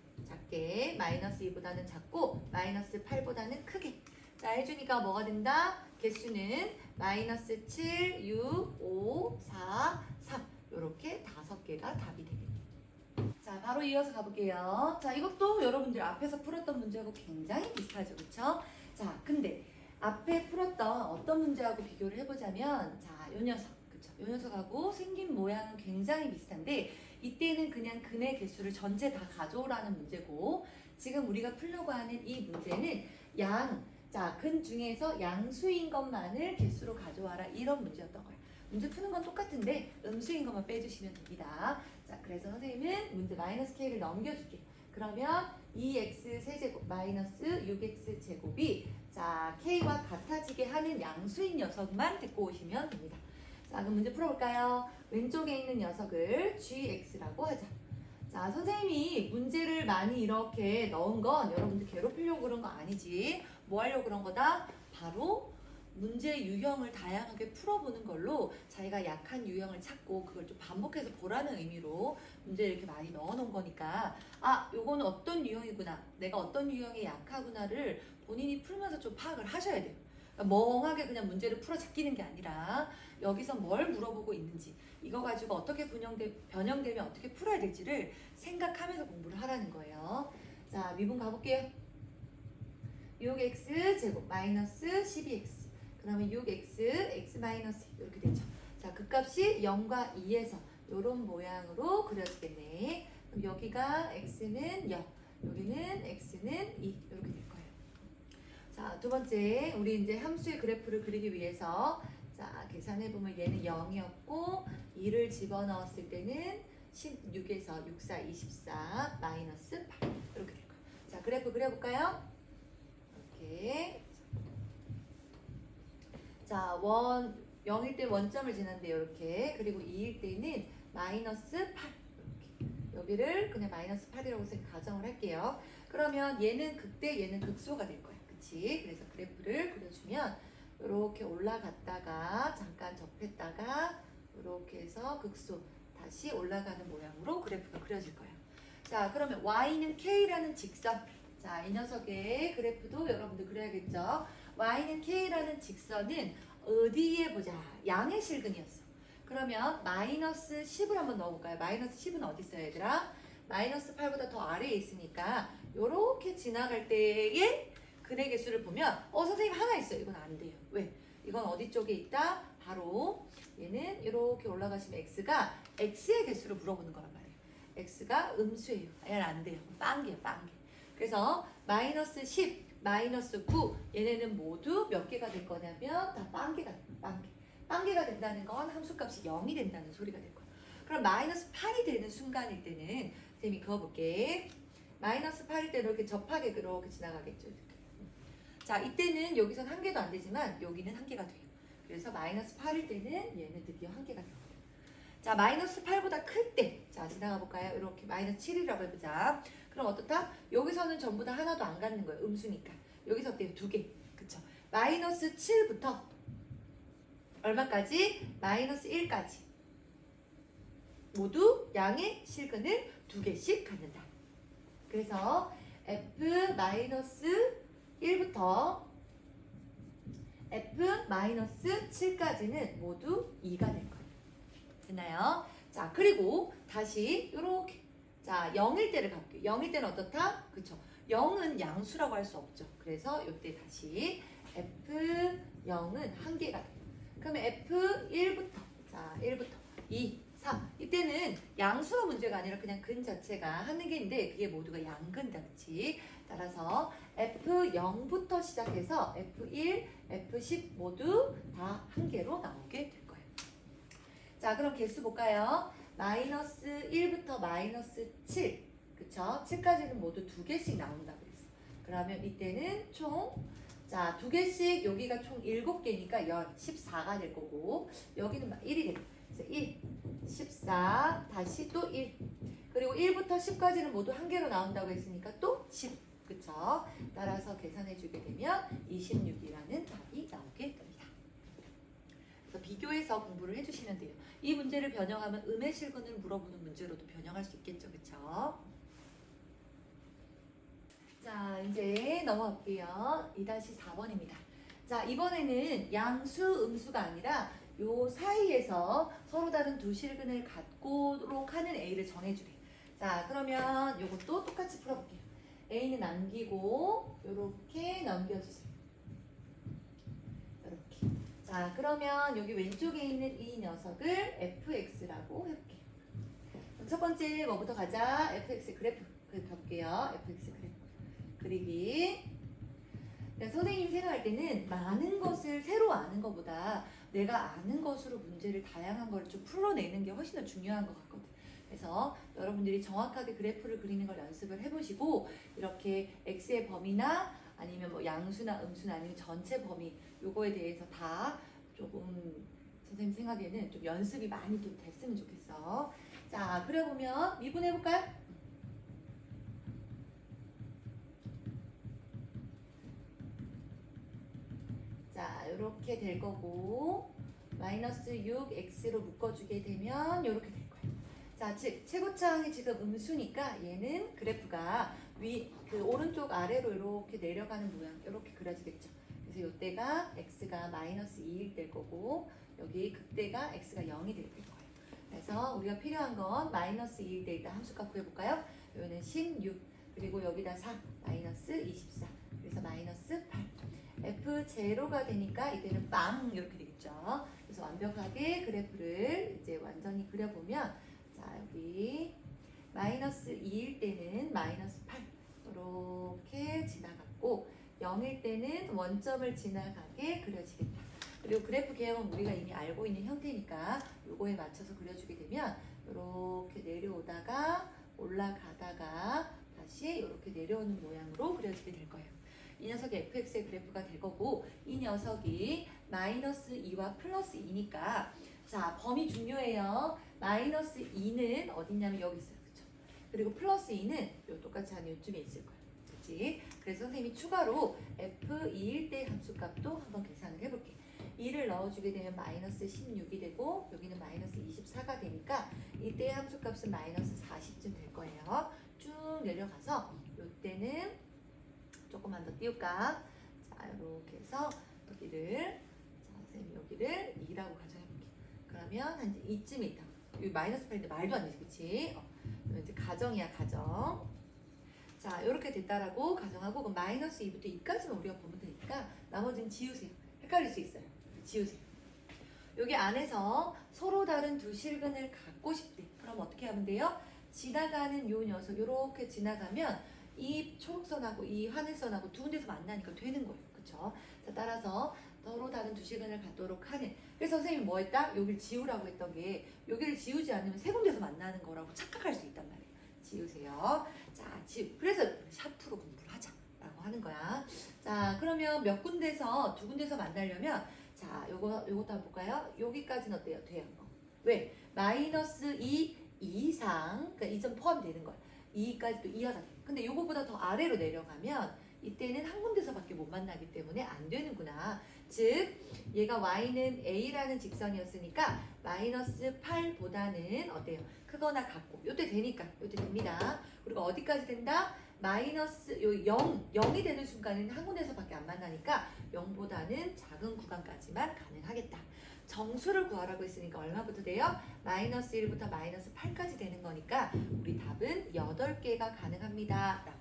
마이너스 2보다는 작고 마이너스 8보다는 크게 자, 해주니까 뭐가 된다? 개수는 마이너스 7, 6, 5, 4, 3 요렇게 5개가 답이 되겠네요. 자, 바로 이어서 가볼게요. 자, 이것도 여러분들 앞에서 풀었던 문제하고 굉장히 비슷하죠. 그쵸? 자, 근데 앞에 풀었던 어떤 문제하고 비교를 해보자면 자, 요 녀석. 그쵸? 요 녀석하고 생긴 모양은 굉장히 비슷한데 이때는 그냥 근의 개수를 전체 다 가져오라는 문제고 지금 우리가 풀려고 하는 이 문제는 자, 근 중에서 양수인 것만을 개수로 가져와라 이런 문제였던 거예요. 문제 푸는 건 똑같은데 음수인 것만 빼주시면 됩니다. 자, 그래서 선생님은 문제 마이너스 k를 넘겨줄게요. 그러면 2x 세제곱 마이너스 6x 제곱이 자 k와 같아지게 하는 양수인 녀석만 데리고 오시면 됩니다. 자, 그럼 문제 풀어볼까요? 왼쪽에 있는 녀석을 gx라고 하자. 자, 선생님이 문제를 많이 이렇게 넣은 건 여러분들 괴롭히려고 그런 거 아니지. 뭐 하려고 그런 거다? 바로 문제 유형을 다양하게 풀어보는 걸로 자기가 약한 유형을 찾고 그걸 좀 반복해서 보라는 의미로 문제를 이렇게 많이 넣어놓은 거니까 아, 요거는 어떤 유형이구나, 내가 어떤 유형에 약하구나를 본인이 풀면서 좀 파악을 하셔야 돼요. 그러니까 멍하게 그냥 문제를 풀어 잡기는 게 아니라 여기서 뭘 물어보고 있는지 이거 가지고 어떻게 변형되면 어떻게 풀어야 될지를 생각하면서 공부를 하라는 거예요. 자, 미분 가볼게요. 6x 제곱 마이너스 12x 그러면 6x x 마이너스 이렇게 되죠. 자, 그 값이 0과 2에서 이런 모양으로 그려지겠네. 그럼 여기가 x는 0, 여기는 x는 2 이렇게 될 거예요. 자, 두 번째 우리 이제 함수의 그래프를 그리기 위해서 자, 계산해보면 얘는 0이었고 2를 집어넣었을 때는 16에서 6, 4, 24 마이너스 8 이렇게 될 거예요. 자, 그래프 그려볼까요? 이렇게 자, 0일 때 원점을 지난대요. 이렇게. 그리고 2일 때는 마이너스 8 이렇게. 여기를 그냥 마이너스 8이라고 가정을 할게요. 그러면 얘는 극대, 얘는 극소가 될 거예요. 그치? 그래서 그래프를 그려주면 이렇게 올라갔다가 잠깐 접했다가 이렇게 해서 극소 다시 올라가는 모양으로 그래프가 그려질 거예요. 자, 그러면 y는 k라는 직선. 자, 이 녀석의 그래프도 여러분들 그려야겠죠. y는 k라는 직선은 어디에 보자. 양의 실근이었어. 그러면 마이너스 10을 한번 넣어볼까요? 마이너스 10은 어디 있어요, 얘들아? 마이너스 8보다 더 아래에 있으니까 요렇게 지나갈 때의 근의 개수를 보면 선생님 하나 있어요. 이건 안 돼요. 왜? 이건 어디 쪽에 있다? 바로 얘는 이렇게 올라가시면 x가 x의 개수를 물어보는 거란 말이에요. x가 음수예요. 얘는 안 돼요. 빵개야, 빵개. 그래서 마이너스 10, 마이너스 9 얘네는 모두 몇 개가 될 거냐면 다 빵개가 돼요. 빵개. 빵개가 된다는 건 함수값이 0이 된다는 소리가 될 거예요. 그럼 마이너스 8이 되는 순간일 때는 선생님이 그어볼게. 마이너스 8일 때 이렇게 접하게 그렇게 지나가겠죠. 이렇게. 자, 이때는 여기선 한 개도 안 되지만 여기는 한 개가 돼요. 그래서 마이너스 8일 때는 얘는 드디어 한 개가 돼요. 자, 마이너스 8보다 클 때, 자, 지나가 볼까요? 이렇게 마이너스 7이라고 해보자. 그럼 어떻다? 여기서는 전부 다 하나도 안 갖는 거예요. 음수니까. 여기서 어때요? 두 개. 그쵸? 마이너스 7부터 얼마까지? 마이너스 1까지. 모두 양의 실근을 두 개씩 갖는다. 그래서 f-1부터 f-7까지는 모두 2가 될 거예요. 됐나요? 자, 그리고 다시 이렇게 자, 0일 때를 가볼게요. 0일 때는 어떻다? 그쵸? 0은 양수라고 할 수 없죠. 그래서 이때 다시 f0은 한 개가 돼요. 그러면 f1부터 자, 1부터 2, 3 이때는 양수가 문제가 아니라 그냥 근 자체가 한 개인데 그게 모두가 양근다. 그치? 따라서 f0부터 시작해서 f1, f10 모두 다 한 개로 나오게 될 거예요. 자, 그럼 개수 볼까요? 마이너스 1부터 마이너스 7 그쵸? 7까지는 모두 두 개씩 나온다고 그랬어. 그러면 이때는 총 자, 두 개씩 여기가 총 7개니까 14가 될 거고 여기는 1이 될 거예요. 그래서 1, 14, 다시 또 1 그리고 1부터 10까지는 모두 한 개로 나온다고 했으니까 또 10 그쵸? 따라서 계산해 주게 되면 26이라는 답이 나오게 됩니다. 그래서 비교해서 공부를 해주시면 돼요. 이 문제를 변형하면 음의 실근을 물어보는 문제로도 변형할 수 있겠죠. 그쵸? 자, 이제 넘어갈게요. 2-4번입니다. 자, 이번에는 양수, 음수가 아니라 요 사이에서 서로 다른 두 실근을 갖도록 하는 A를 정해주래. 자, 그러면 요것도 똑같이 풀어볼게요. A는 남기고 요렇게 넘겨주세요. 이렇게. 자, 그러면 여기 왼쪽에 있는 이 녀석을 fx라고 해볼게요. 그럼 첫 번째 뭐부터 가자? fx 그래프 가볼게요. fx 그래프 그리기. 선생님이 생각할 때는 많은 것을 새로 아는 것보다 내가 아는 것으로 문제를 다양한 걸 좀 풀어내는 게 훨씬 더 중요한 것 같거든. 그래서 여러분들이 정확하게 그래프를 그리는 걸 연습을 해보시고 이렇게 x의 범위나 아니면 뭐 양수나 음수나 아니면 전체 범위 요거에 대해서 다 조금 선생님 생각에는 좀 연습이 많이 좀 됐으면 좋겠어. 자, 그려보면 미분해볼까요? 자, 이렇게 될 거고 마이너스 6x로 묶어주게 되면 이렇게 될 거예요. 자, 즉 최고차항이 지금 음수니까 얘는 그래프가 그 오른쪽 아래로 이렇게 내려가는 모양 이렇게 그려지겠죠. 그래서 이때가 x가 마이너스 2일 될 거고 여기 극대가 x가 0이 될 거예요. 그래서 우리가 필요한 건 마이너스 2일 때 일단 함수값 구해볼까요? 여기는 16 그리고 여기다 4 마이너스 24 그래서 마이너스 8 F0가 되니까 이때는 빵 이렇게 되겠죠. 그래서 완벽하게 그래프를 이제 완전히 그려보면 자 여기 마이너스 2일 때는 마이너스 8 이렇게 지나갔고 0일 때는 원점을 지나가게 그려지겠다. 그리고 그래프 개형은 우리가 이미 알고 있는 형태니까 요거에 맞춰서 그려주게 되면 이렇게 내려오다가 올라가다가 다시 이렇게 내려오는 모양으로 그려지게 될 거예요. 이 녀석이 fx의 그래프가 될 거고 이 녀석이 마이너스 2와 플러스 2니까 자 범위 중요해요. 마이너스 2는 어딨냐면 여기 있어요. 그쵸? 그리고 플러스 2는 요 똑같이 한 요쯤에 있을 거예요. 그치? 그래서 선생님이 추가로 f2일 때 함수값도 한번 계산을 해볼게. 2를 넣어주게 되면 마이너스 16이 되고 여기는 마이너스 24가 되니까 이때 함수값은 마이너스 40쯤 될 거예요. 쭉 내려가서 이때는 조금만 더 띄울까? 자 이렇게 해서 여기를 자 선생님 여기를 2라고 가정해볼게. 그러면 한 이쯤에 있다. 여기 마이너스 8인데 말도 안 되지, 그치? 이제 가정이야 가정. 자 이렇게 됐다라고 가정하고 그럼 마이너스 2부터 2까지만 우리가 보면 되니까 나머지는 지우세요. 헷갈릴 수 있어요. 지우세요. 여기 안에서 서로 다른 두 실근을 갖고 싶대. 그럼 어떻게 하면 돼요? 지나가는 요 녀석 이렇게 지나가면 이 초록선하고 이 하늘선하고 두 군데서 만나니까 되는 거예요. 그쵸? 자, 따라서 서로 다른 두 실근을 갖도록 하는. 그래서 선생님이 뭐 했다? 여기를 지우라고 했던 게 여기를 지우지 않으면 세 군데서 만나는 거라고 착각할 수 있단 말이에요. 지우세요. 자, 그래서 샤프로 공부를 하자라고 하는 거야. 자, 그러면 몇 군데서 두 군데서 만나려면 자, 요것도 한번 볼까요? 여기까지는 어때요? 돼요. 왜? 마이너스 2 이상, 그러니까 2점 포함되는 거예요. 2까지도 이하가 돼요. 근데 요거보다 더 아래로 내려가면 이때는 한 군데서밖에 못 만나기 때문에 안 되는구나. 즉, 얘가 y는 a라는 직선이었으니까 마이너스 8보다는 어때요? 크거나 같고 요때 되니까 요때 됩니다. 그리고 어디까지 된다? 마이너스 0이 되는 순간에는 한 군데서밖에 안 만나니까 0보다는 작은 구간까지만 가능하겠다. 정수를 구하라고 했으니까 얼마부터 돼요? 마이너스 1부터 마이너스 8까지 되는 거니까 우리 답은 8개가 가능합니다. 라고.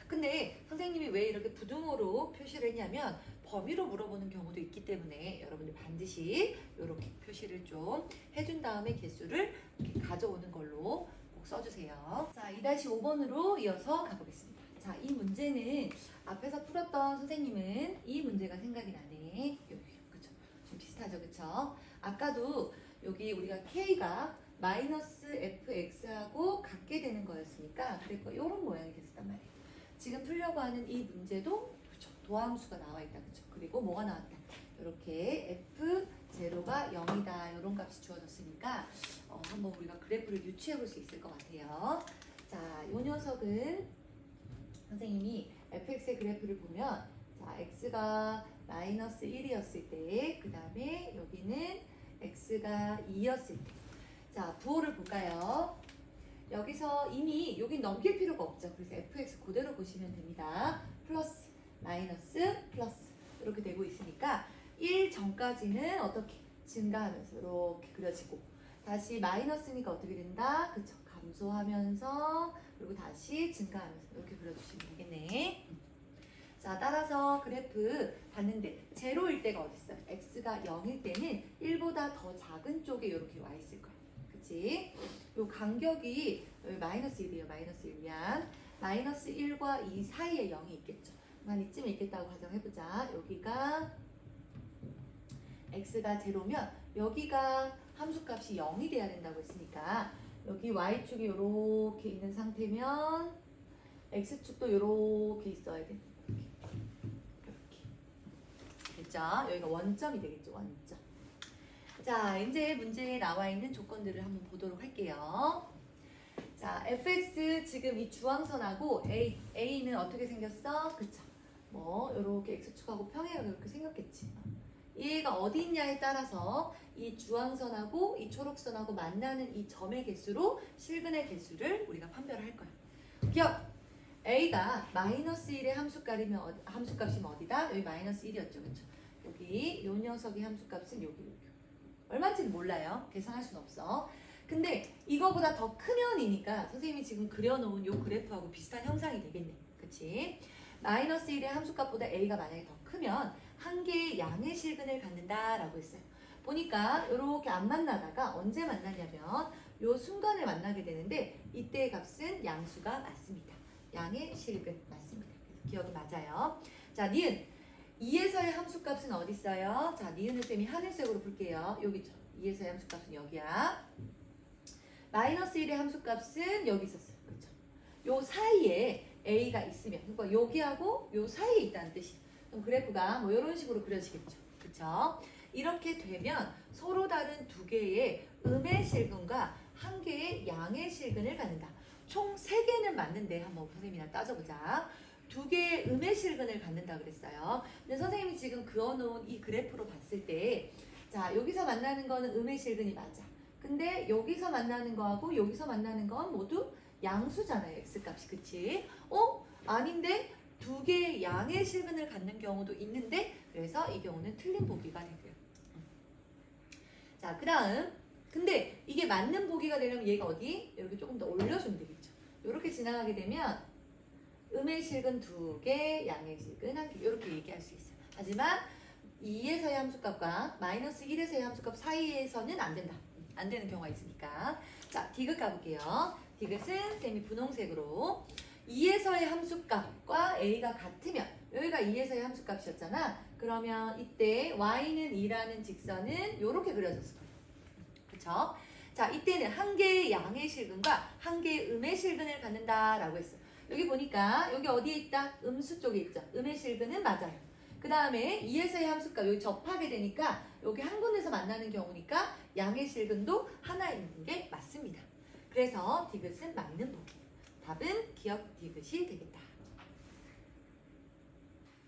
근데 선생님이 왜 이렇게 부등호로 표시를 했냐면 범위로 물어보는 경우도 있기 때문에 여러분들 반드시 이렇게 표시를 좀 해준 다음에 개수를 이렇게 가져오는 걸로 꼭 써주세요. 자, 2-5번으로 이어서 가보겠습니다. 자, 이 문제는 앞에서 풀었던 선생님은 이 문제가 생각이 나네. 여기, 그쵸? 좀 비슷하죠, 그쵸? 아까도 여기 우리가 K가 마이너스 fx하고 같게 되는 거였으니까 그래서 이런 모양이 됐었단 말이에요. 지금 풀려고 하는 이 문제도 그쵸? 도함수가 나와 있다, 그쵸? 그리고 뭐가 나왔다? 이렇게 f0가 0이다 이런 값이 주어졌으니까 한번 우리가 그래프를 유추해 볼 수 있을 것 같아요. 자, 이 녀석은 선생님이 fx의 그래프를 보면 자, x가 마이너스 1이었을 때 그 다음에 여기는 x가 2였을 때 자, 부호를 볼까요? 여기서 이미 여긴 넘길 필요가 없죠. 그래서 fx 그대로 보시면 됩니다. 플러스, 마이너스, 플러스 이렇게 되고 있으니까 1 전까지는 어떻게 증가하면서 이렇게 그려지고 다시 마이너스니까 어떻게 된다? 그쵸? 감소하면서 그리고 다시 증가하면서 이렇게 그려주시면 되겠네. 자, 따라서 그래프 봤는데 제로일 때가 어디 있어요? x가 0일 때는 1보다 더 작은 쪽에 이렇게 와 있을 거예요. 그치? 요 간격이 마이너스 1이에요. 마이너스 1 미안. 마이너스 1과 2 사이에 0이 있겠죠. 한 이쯤에 있겠다고 가정해보자. 여기가 x가 제로면 여기가 함수값이 0이 돼야 된다고 했으니까 여기 y축이 이렇게 있는 상태면 x축도 이렇게 있어야 돼. 이렇게. 됐죠? 여기가 원점이 되겠죠. 원점. 자, 이제 문제에 나와 있는 조건들을 한번 보도록 할게요. 자, fx 지금 이 주황선하고 a는 어떻게 생겼어? 그쵸? 뭐 이렇게 x축하고 평행하게 이렇게 생겼겠지. 얘가 어디 있냐에 따라서 이 주황선하고 이 초록선하고 만나는 이 점의 개수로 실근의 개수를 우리가 판별할 거야. 기억! a가 마이너스 1의 함수값이면 어디다? 여기 마이너스 1이었죠. 그쵸? 여기 요 녀석의 함수값은 여기. 얼마인지는 몰라요. 계산할 순 없어. 근데 이거보다 더 크면이니까 선생님이 지금 그려놓은 요 그래프하고 비슷한 형상이 되겠네. 그치? 마이너스 1의 함수값보다 a가 만약에 더 크면 한 개의 양의 실근을 갖는다라고 했어요. 보니까 이렇게 안 만나다가 언제 만나냐면 요 순간에 만나게 되는데 이때의 값은 양수가 맞습니다. 양의 실근 맞습니다. 그래서 기억이 맞아요. 자, 니은 2에서의 함수값은 어디 있어요? 자, 니은을 쌤이 하늘색으로 볼게요. 여기죠. 2에서의 함수값은 여기야. 마이너스 1의 함수값은 여기 있었어요. 그렇죠? 요 사이에 a가 있으면 그러니까 여기하고 요 사이에 있다는 뜻이에요. 그럼 그래프가 뭐 이런 식으로 그려지겠죠. 그렇죠? 이렇게 되면 서로 다른 두 개의 음의 실근과 한 개의 양의 실근을 갖는다. 총 3개는 맞는데 한번 선생님이랑 따져보자. 2개의 음의 실근을 갖는다 그랬어요. 근데 선생님이 지금 그어놓은 이 그래프로 봤을 때 자, 여기서 만나는 거는 음의 실근이 맞아. 근데 여기서 만나는 거하고 여기서 만나는 건 모두 양수잖아요. x값이. 그치? 아닌데 2개의 양의 실근을 갖는 경우도 있는데 그래서 이 경우는 틀린 보기가 되고요. 자, 그 다음 근데 이게 맞는 보기가 되려면 얘가 어디? 이렇게 조금 더 올려주면 되겠죠. 이렇게 지나가게 되면 음의 실근 2개, 양의 실근 1개 이렇게 얘기할 수 있어요. 하지만 2에서의 함수값과 마이너스 1에서의 함수값 사이에서는 안 된다. 안 되는 경우가 있으니까. 자, 디귿 가볼게요. 디귿은 쌤이 분홍색으로 2에서의 함수값과 a가 같으면 여기가 2에서의 함수값이었잖아. 그러면 이때 y는 2라는 직선은 이렇게 그려졌을 거예요. 그쵸? 자, 이때는 한 개의 양의 실근과 한 개의 음의 실근을 갖는다라고 했어요. 여기 보니까 여기 어디에 있다? 음수 쪽에 있죠. 음의 실근은 맞아요. 그 다음에 2에서의 함수값 여기 접하게 되니까 여기 한 군데서 만나는 경우니까 양의 실근도 하나 있는 게 맞습니다. 그래서 디귿은 맞는 보기. 답은 기억 디귿이 되겠다.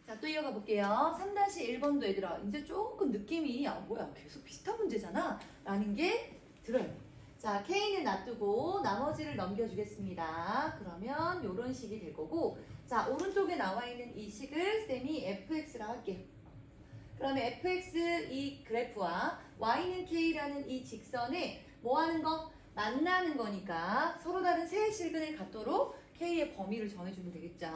자, 또 이어가 볼게요. 3-1번도 얘들아 이제 조금 느낌이 뭐야 계속 비슷한 문제잖아 라는 게 들어야 돼. 자, K는 놔두고 나머지를 넘겨주겠습니다. 그러면 이런 식이 될 거고 자, 오른쪽에 나와 있는 이 식을 쌤이 fx라고 할게요. 그러면 fx 이 그래프와 y는 k라는 이 직선에 뭐 하는 거? 만나는 거니까 서로 다른 세 실근을 갖도록 k의 범위를 정해주면 되겠죠.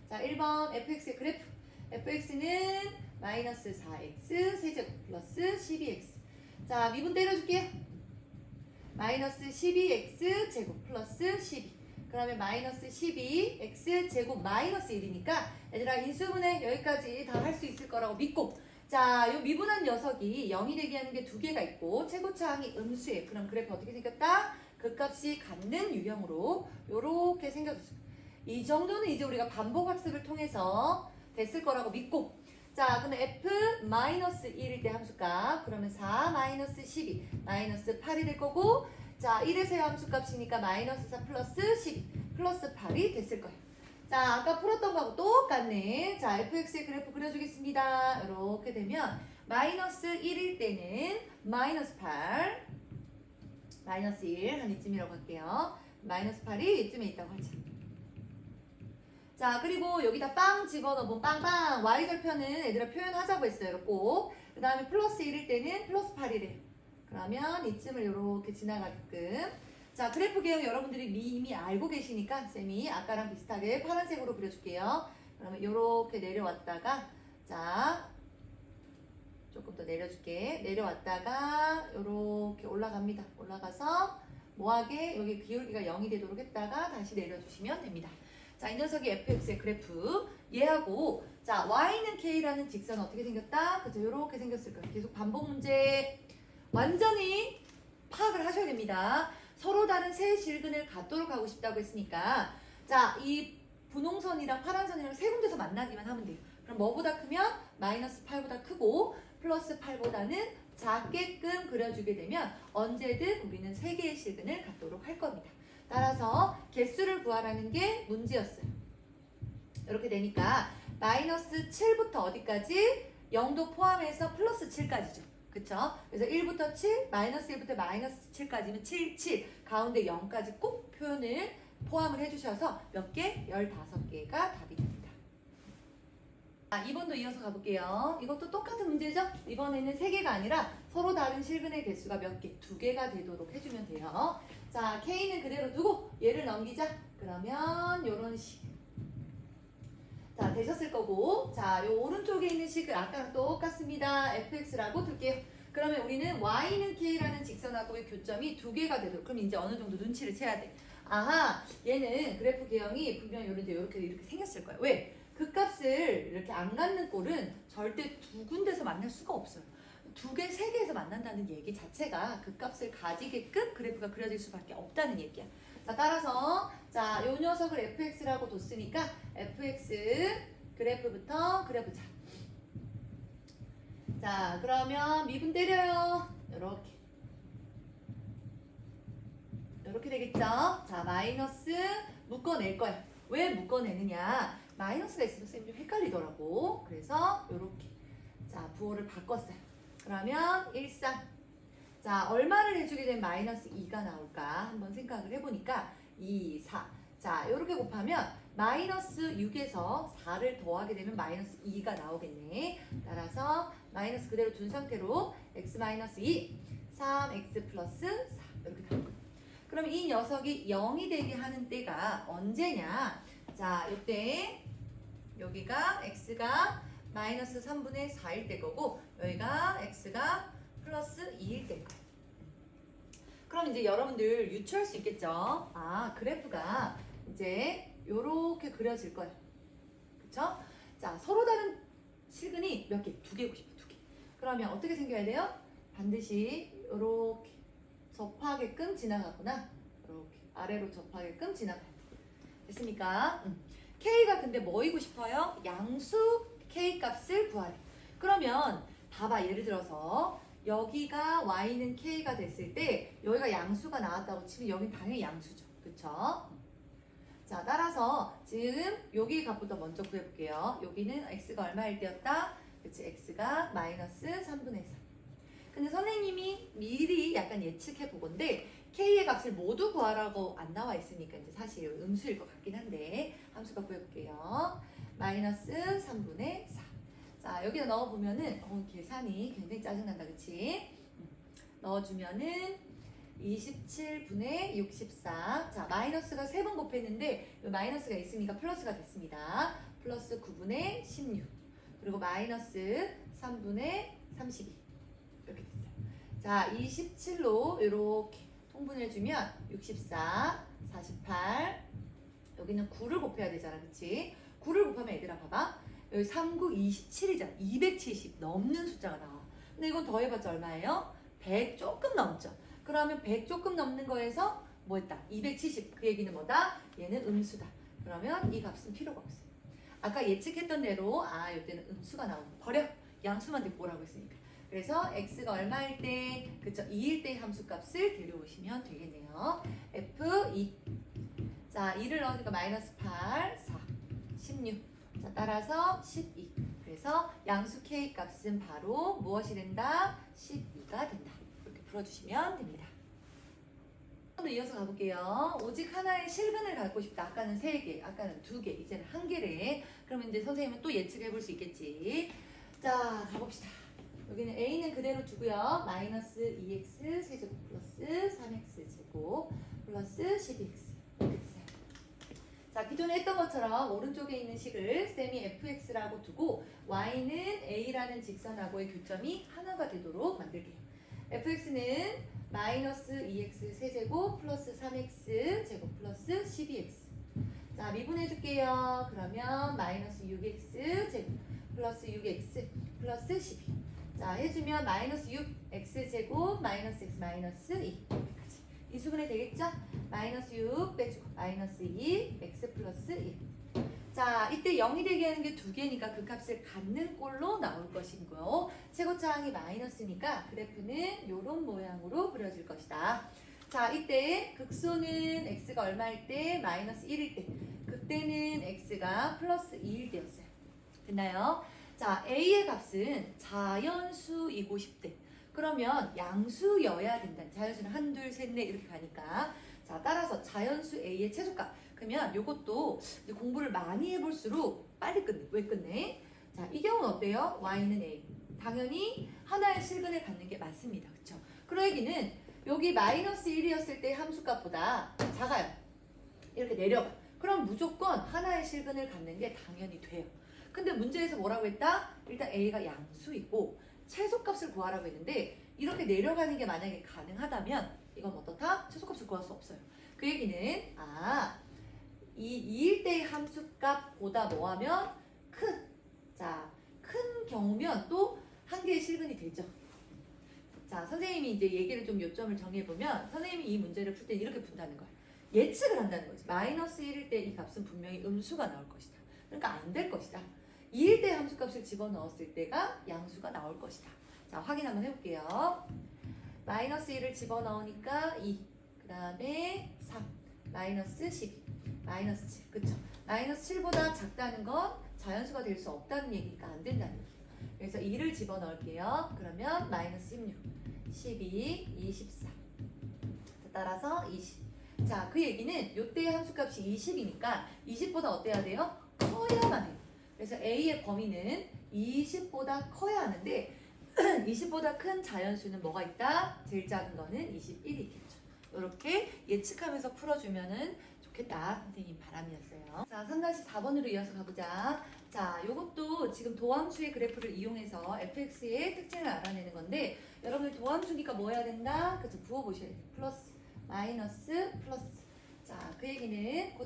자, 1번 fx의 그래프. fx는 마이너스 4x 세제곱 플러스 12x. 자, 미분 때려줄게요. 마이너스 12x 제곱 플러스 12. 그러면 마이너스 12x 제곱 마이너스 1이니까 얘들아 인수분해 여기까지 다 할 수 있을 거라고 믿고 자, 요 미분한 녀석이 0이 되게 하는 게 2개가 있고 최고차항이 음수예요. 그럼 그래프 어떻게 생겼다? 극값이 같는 유형으로 요렇게 생겨졌어요. 이 정도는 이제 우리가 반복학습을 통해서 됐을 거라고 믿고 자, 근데 f-1일 때 함수값 그러면 4 마이너스 12 마이너스 8이 될 거고 자, 1에서의 함수값이니까 마이너스 4 플러스 12 플러스 8이 됐을 거예요. 자, 아까 풀었던 거하고 똑같네. 자, fx의 그래프 그려주겠습니다. 이렇게 되면 마이너스 1일 때는 마이너스 8 마이너스 1 한 이쯤이라고 할게요. 마이너스 8이 이쯤에 있다고 하죠. 자, 그리고 여기다 빵 집어넣으면 빵빵 y절편은 얘들아 표현하자고 했어요. 꼭. 그 다음에 플러스 1일 때는 플러스 8이래요. 그러면 이쯤을 이렇게 지나가게끔 자, 그래프 개형 여러분들이 이미 알고 계시니까 쌤이 아까랑 비슷하게 파란색으로 그려줄게요. 그러면 이렇게 내려왔다가 자, 조금 더 내려줄게. 내려왔다가 이렇게 올라갑니다. 올라가서 뭐하게 여기 기울기가 0이 되도록 했다가 다시 내려주시면 됩니다. 자, 이 녀석이 fx의 그래프 얘하고 자, y는 K라는 직선 어떻게 생겼다? 그죠? 이렇게 생겼을 거예요. 계속 반복 문제 완전히 파악을 하셔야 됩니다. 서로 다른 세 실근을 갖도록 하고 싶다고 했으니까 자, 이 분홍선이랑 파란선이랑 세 군데서 만나기만 하면 돼요. 그럼 뭐보다 크면 마이너스 8보다 크고 플러스 8보다는 작게끔 그려주게 되면 언제든 우리는 세 개의 실근을 갖도록 할 겁니다. 따라서 개수를 구하라는 게 문제였어요. 이렇게 되니까 마이너스 7부터 어디까지? 0도 포함해서 플러스 7까지죠. 그쵸? 그래서 1부터 7, 마이너스 1부터 마이너스 7까지면 7, 7 가운데 0까지 꼭 표현을 포함을 해주셔서 몇 개? 15개가 답이 됩니다. 2번도 이어서 가볼게요. 이것도 똑같은 문제죠? 이번에는 3개가 아니라 서로 다른 실근의 개수가 몇 개? 2개가 되도록 해주면 돼요. 자, K는 그대로 두고 얘를 넘기자. 그러면 요런 식. 자, 되셨을 거고. 자, 요 오른쪽에 있는 식을 아까랑 똑같습니다. fx라고 둘게요. 그러면 우리는 y는 k라는 직선하고의 교점이 2개가 되도록. 그럼 이제 어느 정도 눈치를 채야 돼. 아하, 얘는 그래프 개형이 분명히 이렇게 생겼을 거예요. 왜? 그 값을 이렇게 안 갖는 꼴은 절대 두 군데서 만날 수가 없어요. 2개, 3개에서 만난다는 얘기 자체가 그 값을 가지게끔 그래프가 그려질 수밖에 없다는 얘기야. 자, 따라서 자, 요 녀석을 fx라고 뒀으니까 fx 그래프부터 그려보자. 자, 그러면 미분 때려요. 요렇게 되겠죠? 자, 마이너스 묶어낼 거야. 왜 묶어내느냐? 마이너스가 있으면 쌤이 좀 헷갈리더라고. 그래서 요렇게. 자, 부호를 바꿨어요. 그러면 13. 자, 얼마를 해주게 되면 마이너스 2가 나올까? 한번 생각을 해보니까 2, 4. 자, 요렇게 곱하면 마이너스 6에서 4를 더하게 되면 마이너스 2가 나오겠네. 따라서 마이너스 그대로 둔 상태로 x 마이너스 2, 3x 플러스 4 이렇게 나올 거예요. 그럼 이 녀석이 0이 되게 하는 때가 언제냐? 자, 이때 여기가 x가 마이너스 3분의 4일 때 거고 여기가 x가 플러스 2일 때 거예요. 그럼 이제 여러분들 유추할 수 있겠죠? 아, 그래프가 이제 요렇게 그려질 거예요. 그쵸? 자, 서로 다른 실근이 몇 개? 2개고 싶어, 2개. 그러면 어떻게 생겨야 돼요? 반드시 요렇게 접하게끔 지나가구나. 이렇게 아래로 접하게끔 지나가요. 됐습니까? K가 근데 뭐이고 싶어요? 양수 K 값을 구하래. 그러면 봐봐, 예를 들어서 여기가 Y는 K가 됐을 때 여기가 양수가 나왔다고 치면 여긴 당연히 양수죠. 그쵸? 자, 따라서 지금 여기 값부터 먼저 구해볼게요. 여기는 X가 얼마일 때였다? 그치, X가 마이너스 3분의 4. 근데 선생님이 미리 약간 예측해 보건데 K의 값을 모두 구하라고 안 나와 있으니까 이제 사실 음수일 것 같긴 한데 함수가 구해볼게요. 마이너스 3분의 4. 자, 여기다 넣어보면은 계산이 굉장히 짜증난다, 그치? 넣어주면은 27분의 64. 자, 마이너스가 3번 곱했는데 마이너스가 있으니까 플러스가 됐습니다. 플러스 9분의 16. 그리고 마이너스 3분의 32. 이렇게 됐어요. 자, 27로 이렇게 통분해주면 64, 48. 여기는 9를 곱해야 되잖아, 그치? 9를 곱하면 얘들아 봐봐. 여기 3, 9, 27이잖아. 270 넘는 숫자가 나와. 근데 이건 더해봤자 얼마예요? 100 조금 넘죠. 그러면 100 조금 넘는 거에서 뭐 했다? 270. 그 얘기는 뭐다? 얘는 음수다. 그러면 이 값은 필요가 없어요. 아까 예측했던 대로 이때는 음수가 나오는 거. 버려. 양수만 데리고 오라고 했으니까. 그래서 x가 얼마일 때, 그쵸? 2일 때 함수값을 데려오시면 되겠네요. f2. 자, 2를 넣으니까 마이너스 8, 4, 16. 자, 따라서 12. 그래서 양수 k 값은 바로 무엇이 된다? 12가 된다. 이렇게 풀어주시면 됩니다. 또 이어서 가볼게요. 오직 하나의 실근을 갖고 싶다. 아까는 3개, 아까는 2개, 이제는 1개래. 그러면 이제 선생님은 또 예측해 볼 수 있겠지. 자, 가봅시다. 여기는 a는 그대로 두고요. 마이너스 2x 세제곱 플러스 3x 제곱 플러스 12x 이렇게 됐어요. 자, 기존에 했던 것처럼 오른쪽에 있는 식을 쌤이 fx라고 두고 y는 a라는 직선하고의 교점이 하나가 되도록 만들게요. fx는 마이너스 2x 세제곱 플러스 3x 제곱 플러스 12x. 자, 미분해 줄게요. 그러면 마이너스 6x 제곱 플러스 6x 플러스 12. 자, 해주면 마이너스 6x제곱 마이너스 x 마이너스 2. 여기까지. 이 수분해 되겠죠? 마이너스 6 빼주고 마이너스 2 x 플러스 1. 자, 이때 0이 되게 하는 게 두 개니까 그 값을 갖는 꼴로 나올 것이고요. 최고차항이 마이너스니까 그래프는 이런 모양으로 그려질 것이다. 자, 이때 극소는 x가 얼마일 때? 마이너스 1일 때. 그때는 x가 플러스 2일 때였어요. 됐나요? 자, a의 값은 자연수이고 싶대. 그러면 양수여야 된다. 자연수는 1, 2, 3, 4 이렇게 가니까. 자, 따라서 자연수 a의 최소값. 그러면 이것도 이제 공부를 많이 해볼수록 빨리 끝내. 왜 끝내? 자, 이 경우는 어때요? y는 a. 당연히 하나의 실근을 갖는 게 맞습니다. 그쵸? 그런 얘기는 여기 마이너스 1이었을 때 함수값보다 작아요. 이렇게 내려가. 그럼 무조건 하나의 실근을 갖는 게 당연히 돼요. 근데 문제에서 뭐라고 했다? 일단 a가 양수이고 최소값을 구하라고 했는데 이렇게 내려가는 게 만약에 가능하다면 이건 어떻다? 최소값을 구할 수 없어요. 그 얘기는 이 2일 때의 함수값보다 뭐하면 큰. 자, 큰 경우면 또 한 개의 실근이 되죠. 자, 선생님이 이제 얘기를 좀 요점을 정리해보면 선생님이 이 문제를 풀 때 이렇게 푼다는 거야. 예측을 한다는 거지. 마이너스 1일 때 이 값은 분명히 음수가 나올 것이다. 그러니까 안 될 것이다. 2일 때 함수값을 집어넣었을 때가 양수가 나올 것이다. 자, 확인 한번 해볼게요. 마이너스 1을 집어넣으니까 2, 그 다음에 3, 마이너스 12, 마이너스 7. 그쵸? 마이너스 7보다 작다는 건 자연수가 될 수 없다는 얘기니까 안 된다는 얘기예요. 그래서 2를 집어넣을게요. 그러면 마이너스 16, 12, 24. 따라서 20. 자, 그 얘기는 요때의 함수값이 20이니까 20보다 어때야 돼요? 커야만 해요. 그래서 A의 범위는 20보다 커야 하는데 20보다 큰 자연수는 뭐가 있다? 제일 작은 거는 21이 있겠죠. 이렇게 예측하면서 풀어주면은 좋겠다. 선생님 바람이었어요. 자, 3-4번으로 이어서 가보자. 자, 요것도 지금 도함수의 그래프를 이용해서 fx의 특징을 알아내는 건데 여러분들 도함수니까 뭐 해야 된다? 그쵸? 부어보셔야 돼요. 플러스, 마이너스, 플러스. 자, 그 얘기는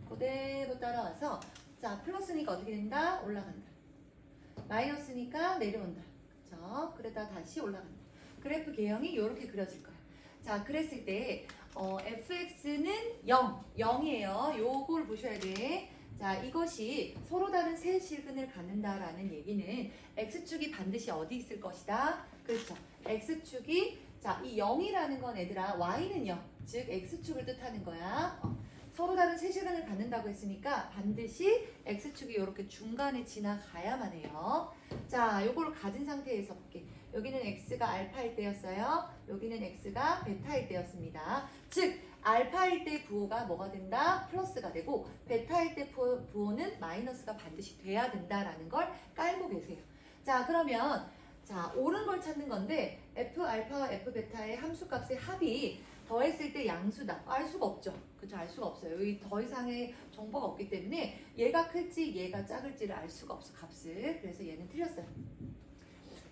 그대로 따라와서 자, 플러스니까 어떻게 된다? 올라간다. 마이너스니까 내려온다. 그쵸? 그러다 다시 올라간다. 그래프 개형이 이렇게 그려질 거야. 자, 그랬을 때 fx는 0이에요. 요걸 보셔야 돼. 자, 이것이 서로 다른 세 실근을 갖는다라는 얘기는 x축이 반드시 어디 있을 것이다? 그렇죠. x축이 자, 이 0이라는 건 얘들아 y는 0, 즉 x축을 뜻하는 거야. 서로 다른 세 실근을 갖는다고 했으니까 반드시 x축이 이렇게 중간에 지나가야만 해요. 자, 요걸 가진 상태에서 볼게. 여기는 x가 알파일 때였어요. 여기는 x가 베타일 때였습니다. 즉 알파일 때 부호가 뭐가 된다? 플러스가 되고 베타일 때 부호는 마이너스가 반드시 돼야 된다라는 걸 깔고 계세요. 자, 그러면 자, 옳은 걸 찾는 건데 f 알파와 f 베타의 함수값의 합이 더했을 때 양수다. 알 수가 없죠. 그쵸? 알 수가 없어요. 여기 더 이상의 정보가 없기 때문에 얘가 클지 얘가 작을지를 알 수가 없어. 값을. 그래서 얘는 틀렸어요.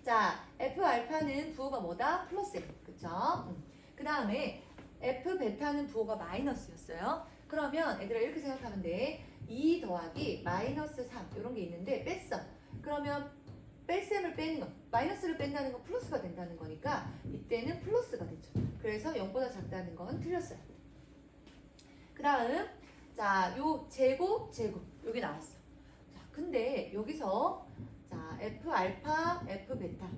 자, f 알파는 부호가 뭐다? 플러스예요. 그쵸? 그 다음에 f 베타는 부호가 마이너스였어요. 그러면 얘들아 이렇게 생각하면 돼. 2 더하기 마이너스 3 이런 게 있는데 뺐어. 그러면 뺄셈을 빼는 거, 마이너스를 뺀다는 건 플러스가 된다는 거니까 이때는 플러스가 되죠. 그래서 0보다 작다는 건 틀렸어요. 그 다음 자, 요 제곱 여기 나왔어. 자, 근데 여기서 자, f 알파, f 베타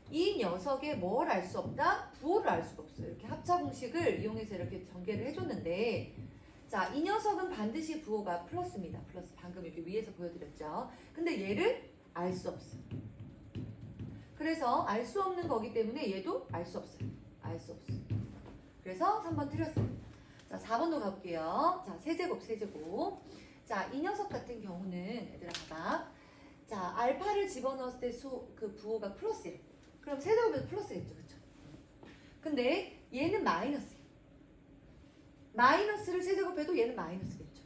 이 녀석의 뭘 알 수 없다? 부호를 알 수가 없어요. 이렇게 합차 공식을 이용해서 이렇게 전개를 해줬는데 자, 이 녀석은 반드시 부호가 플러스입니다. 플러스 방금 이렇게 위에서 보여드렸죠. 근데 얘를 알 수 없어요. 그래서 알 수 없는 거기 때문에 얘도 알 수 없어요. 알 수 없어요. 그래서 3번 틀렸어요. 자, 4번도 가볼게요. 자, 세제곱. 자, 이 녀석 같은 경우는 얘들아 봐봐. 자, 알파를 집어넣었을 때 그 부호가 플러스예요. 그럼 세제곱에도 플러스겠죠. 그쵸? 근데 얘는 마이너스예요. 마이너스를 세제곱해도 얘는 마이너스겠죠.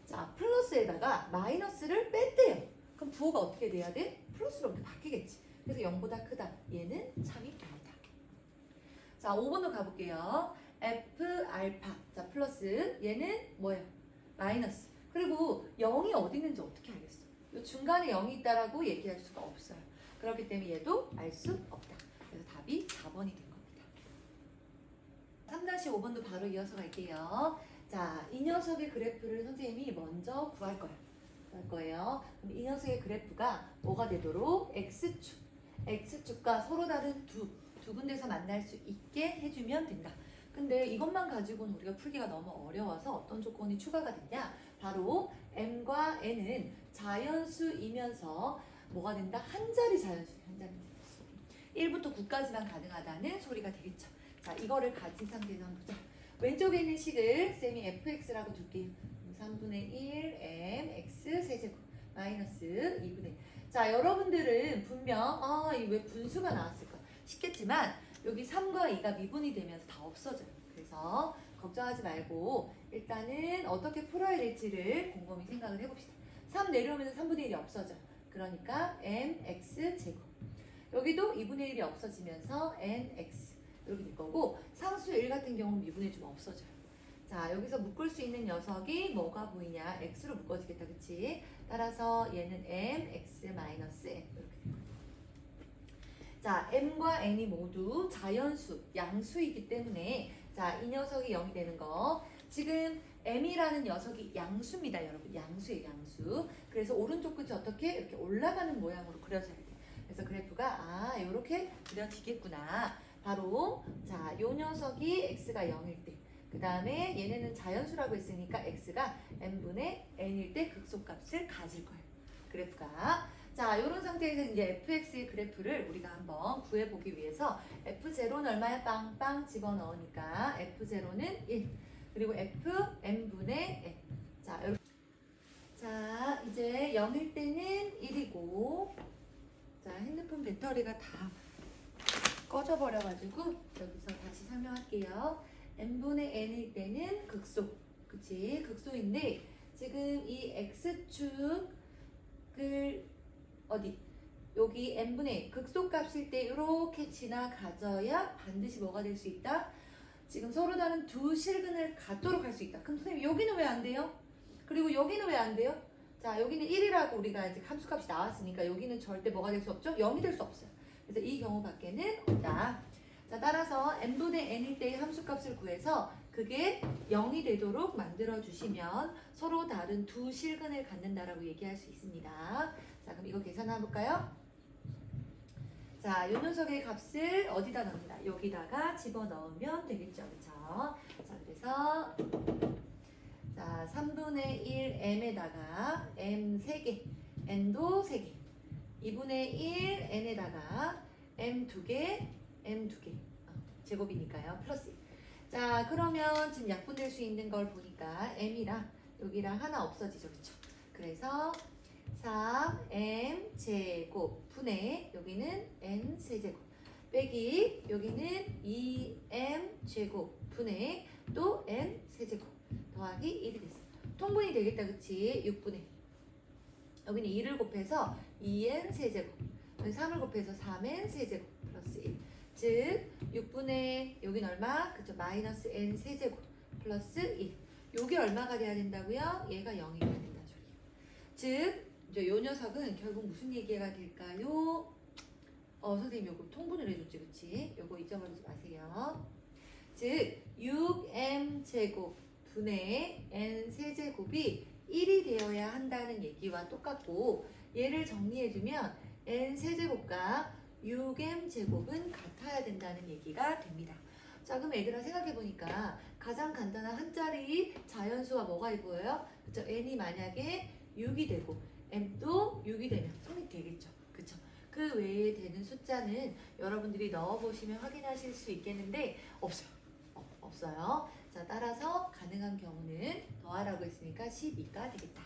자, 플러스에다가 마이너스를 뺐대요. 그럼 부호가 어떻게 돼야 돼? 플러스로 이렇게 바뀌겠지. 그래서 0보다 크다. 얘는 참이 됩니다. 자, 5번으로 가볼게요. f 알파. 자, 플러스. 얘는 뭐예요? 마이너스. 그리고 0이 어디 있는지 어떻게 알겠어? 이 중간에 0이 있다라고 얘기할 수가 없어요. 그렇기 때문에 얘도 알 수 없다. 그래서 답이 4번이 된 겁니다. 3-5번도 바로 이어서 갈게요. 자, 이 녀석의 그래프를 선생님이 먼저 구할 거예요. 그럼 이 녀석의 그래프가 뭐가 되도록 X축과 서로 다른 두 군데서 만날 수 있게 해주면 된다. 근데 이것만 가지고는 우리가 풀기가 너무 어려워서 어떤 조건이 추가가 됐냐? 바로 m과 n은 자연수이면서 뭐가 된다? 한 자리 자연수. 1부터 9까지만 가능하다는 소리가 되겠죠. 자, 이거를 가진 상태에서 한번 보자. 왼쪽에 있는 식을 쌤이 fx라고 둘게요. 3분의 1 mx 세제곱 마이너스 2분의 1. 자, 여러분들은 분명 왜 분수가 나왔을까 싶겠지만 여기 3과 2가 미분이 되면서 다 없어져요. 그래서 걱정하지 말고 일단은 어떻게 풀어야 될지를 곰곰이 생각을 해봅시다. 3 내려오면서 3분의 1이 없어져요. 그러니까 mx 제곱. 여기도 2분의 1이 없어지면서 nx 이렇게 될 거고, 상수 1 같은 경우는 미분해주면 없어져요. 자, 여기서 묶을 수 있는 녀석이 뭐가 보이냐? x로 묶어지겠다, 그치? 따라서 얘는 mx-n 이렇게 될 거예요. 자, m과 n이 모두 자연수, 양수이기 때문에 자, 이 녀석이 0이 되는 거. 지금 m이라는 녀석이 양수입니다, 여러분. 양수예요, 양수. 그래서 오른쪽 끝이 어떻게? 이렇게 올라가는 모양으로 그려져야 돼요. 그래서 그래프가 이렇게 그려지겠구나. 바로 자, 요 녀석이 x가 0일 때, 그 다음에 얘네는 자연수라고 했으니까 x가 n분의 n일 때 극소값을 가질 거예요. 그래프가. 자, 이런 상태에서 이제 fx의 그래프를 우리가 한번 구해보기 위해서 f0는 얼마야? 빵빵 집어넣으니까 f0는 1. 그리고 f n분의 n. 자, 이렇게. 자, 이제 0일 때는 1이고, 자, 핸드폰 배터리가 다 꺼져버려가지고 여기서 다시 설명할게요. n분의 n일 때는 극소, 그치? 극소인데 지금 이 x축을 여기 n분의 극소값일 때 이렇게 지나가져야 반드시 뭐가 될 수 있다? 지금 서로 다른 두 실근을 갖도록 할 수 있다. 그럼 선생님 여기는 왜 안 돼요? 그리고 여기는 왜 안 돼요? 자, 여기는 1이라고 우리가 이제 함수값이 나왔으니까 여기는 절대 뭐가 될 수 없죠? 0이 될 수 없어요. 그래서 이 경우밖에는 없다. 자, 따라서 n분의 n일 때의 함수값을 구해서 그게 0이 되도록 만들어 주시면 서로 다른 두 실근을 갖는다라고 얘기할 수 있습니다. 자, 그럼 이거 계산해 볼까요? 자, 요 녀석의 값을 어디다 넣습니다. 여기다가 집어넣으면 되겠죠. 그쵸? 자, 그래서 자, 3분의 1 m에다가 m 3개, n도 3개, 2분의 1 n에다가 m 2개, m 2개 제곱이니까요. 플러스 1. 자, 그러면 지금 약분될 수 있는 걸 보니까 m이랑 여기랑 하나 없어지죠. 그쵸? 그래서 3m 제곱 분의 여기는 n 세제곱 빼기 여기는 2m 제곱 분의 또 n 세제곱 더하기 1이 됐어. 통분이 되겠다, 그치? 6분의 여기는 2를 곱해서 2n 세제곱, 3을 곱해서 3n 세제곱 플러스 1. 즉 6분의 여기는 얼마? 그쵸? 마이너스 n 세제곱 플러스 1. 요게 얼마가 돼야 된다고요? 얘가 0이 돼야 된다는 소리예요. 즉 이제 요 녀석은 결국 무슨 얘기가 될까요? 선생님 요거 통분을 해줬지, 그치? 요거 잊어버리지 마세요. 즉 6m 제곱 분의 n 세제곱이 1이 되어야 한다는 얘기와 똑같고, 얘를 정리해주면 n 세제곱과 6m 제곱은 같아야 된다는 얘기가 됩니다. 자, 그럼 얘들아 생각해보니까 가장 간단한 한 자리 자연수가 뭐가 보여요? 그쵸? n이 만약에 6이 되고 m도 6이 되면 성립 되겠죠. 그쵸? 그 외에 되는 숫자는 여러분들이 넣어보시면 확인하실 수 있겠는데 없어요. 없어요. 자, 따라서 가능한 경우는 더하라고 했으니까 12가 되겠다.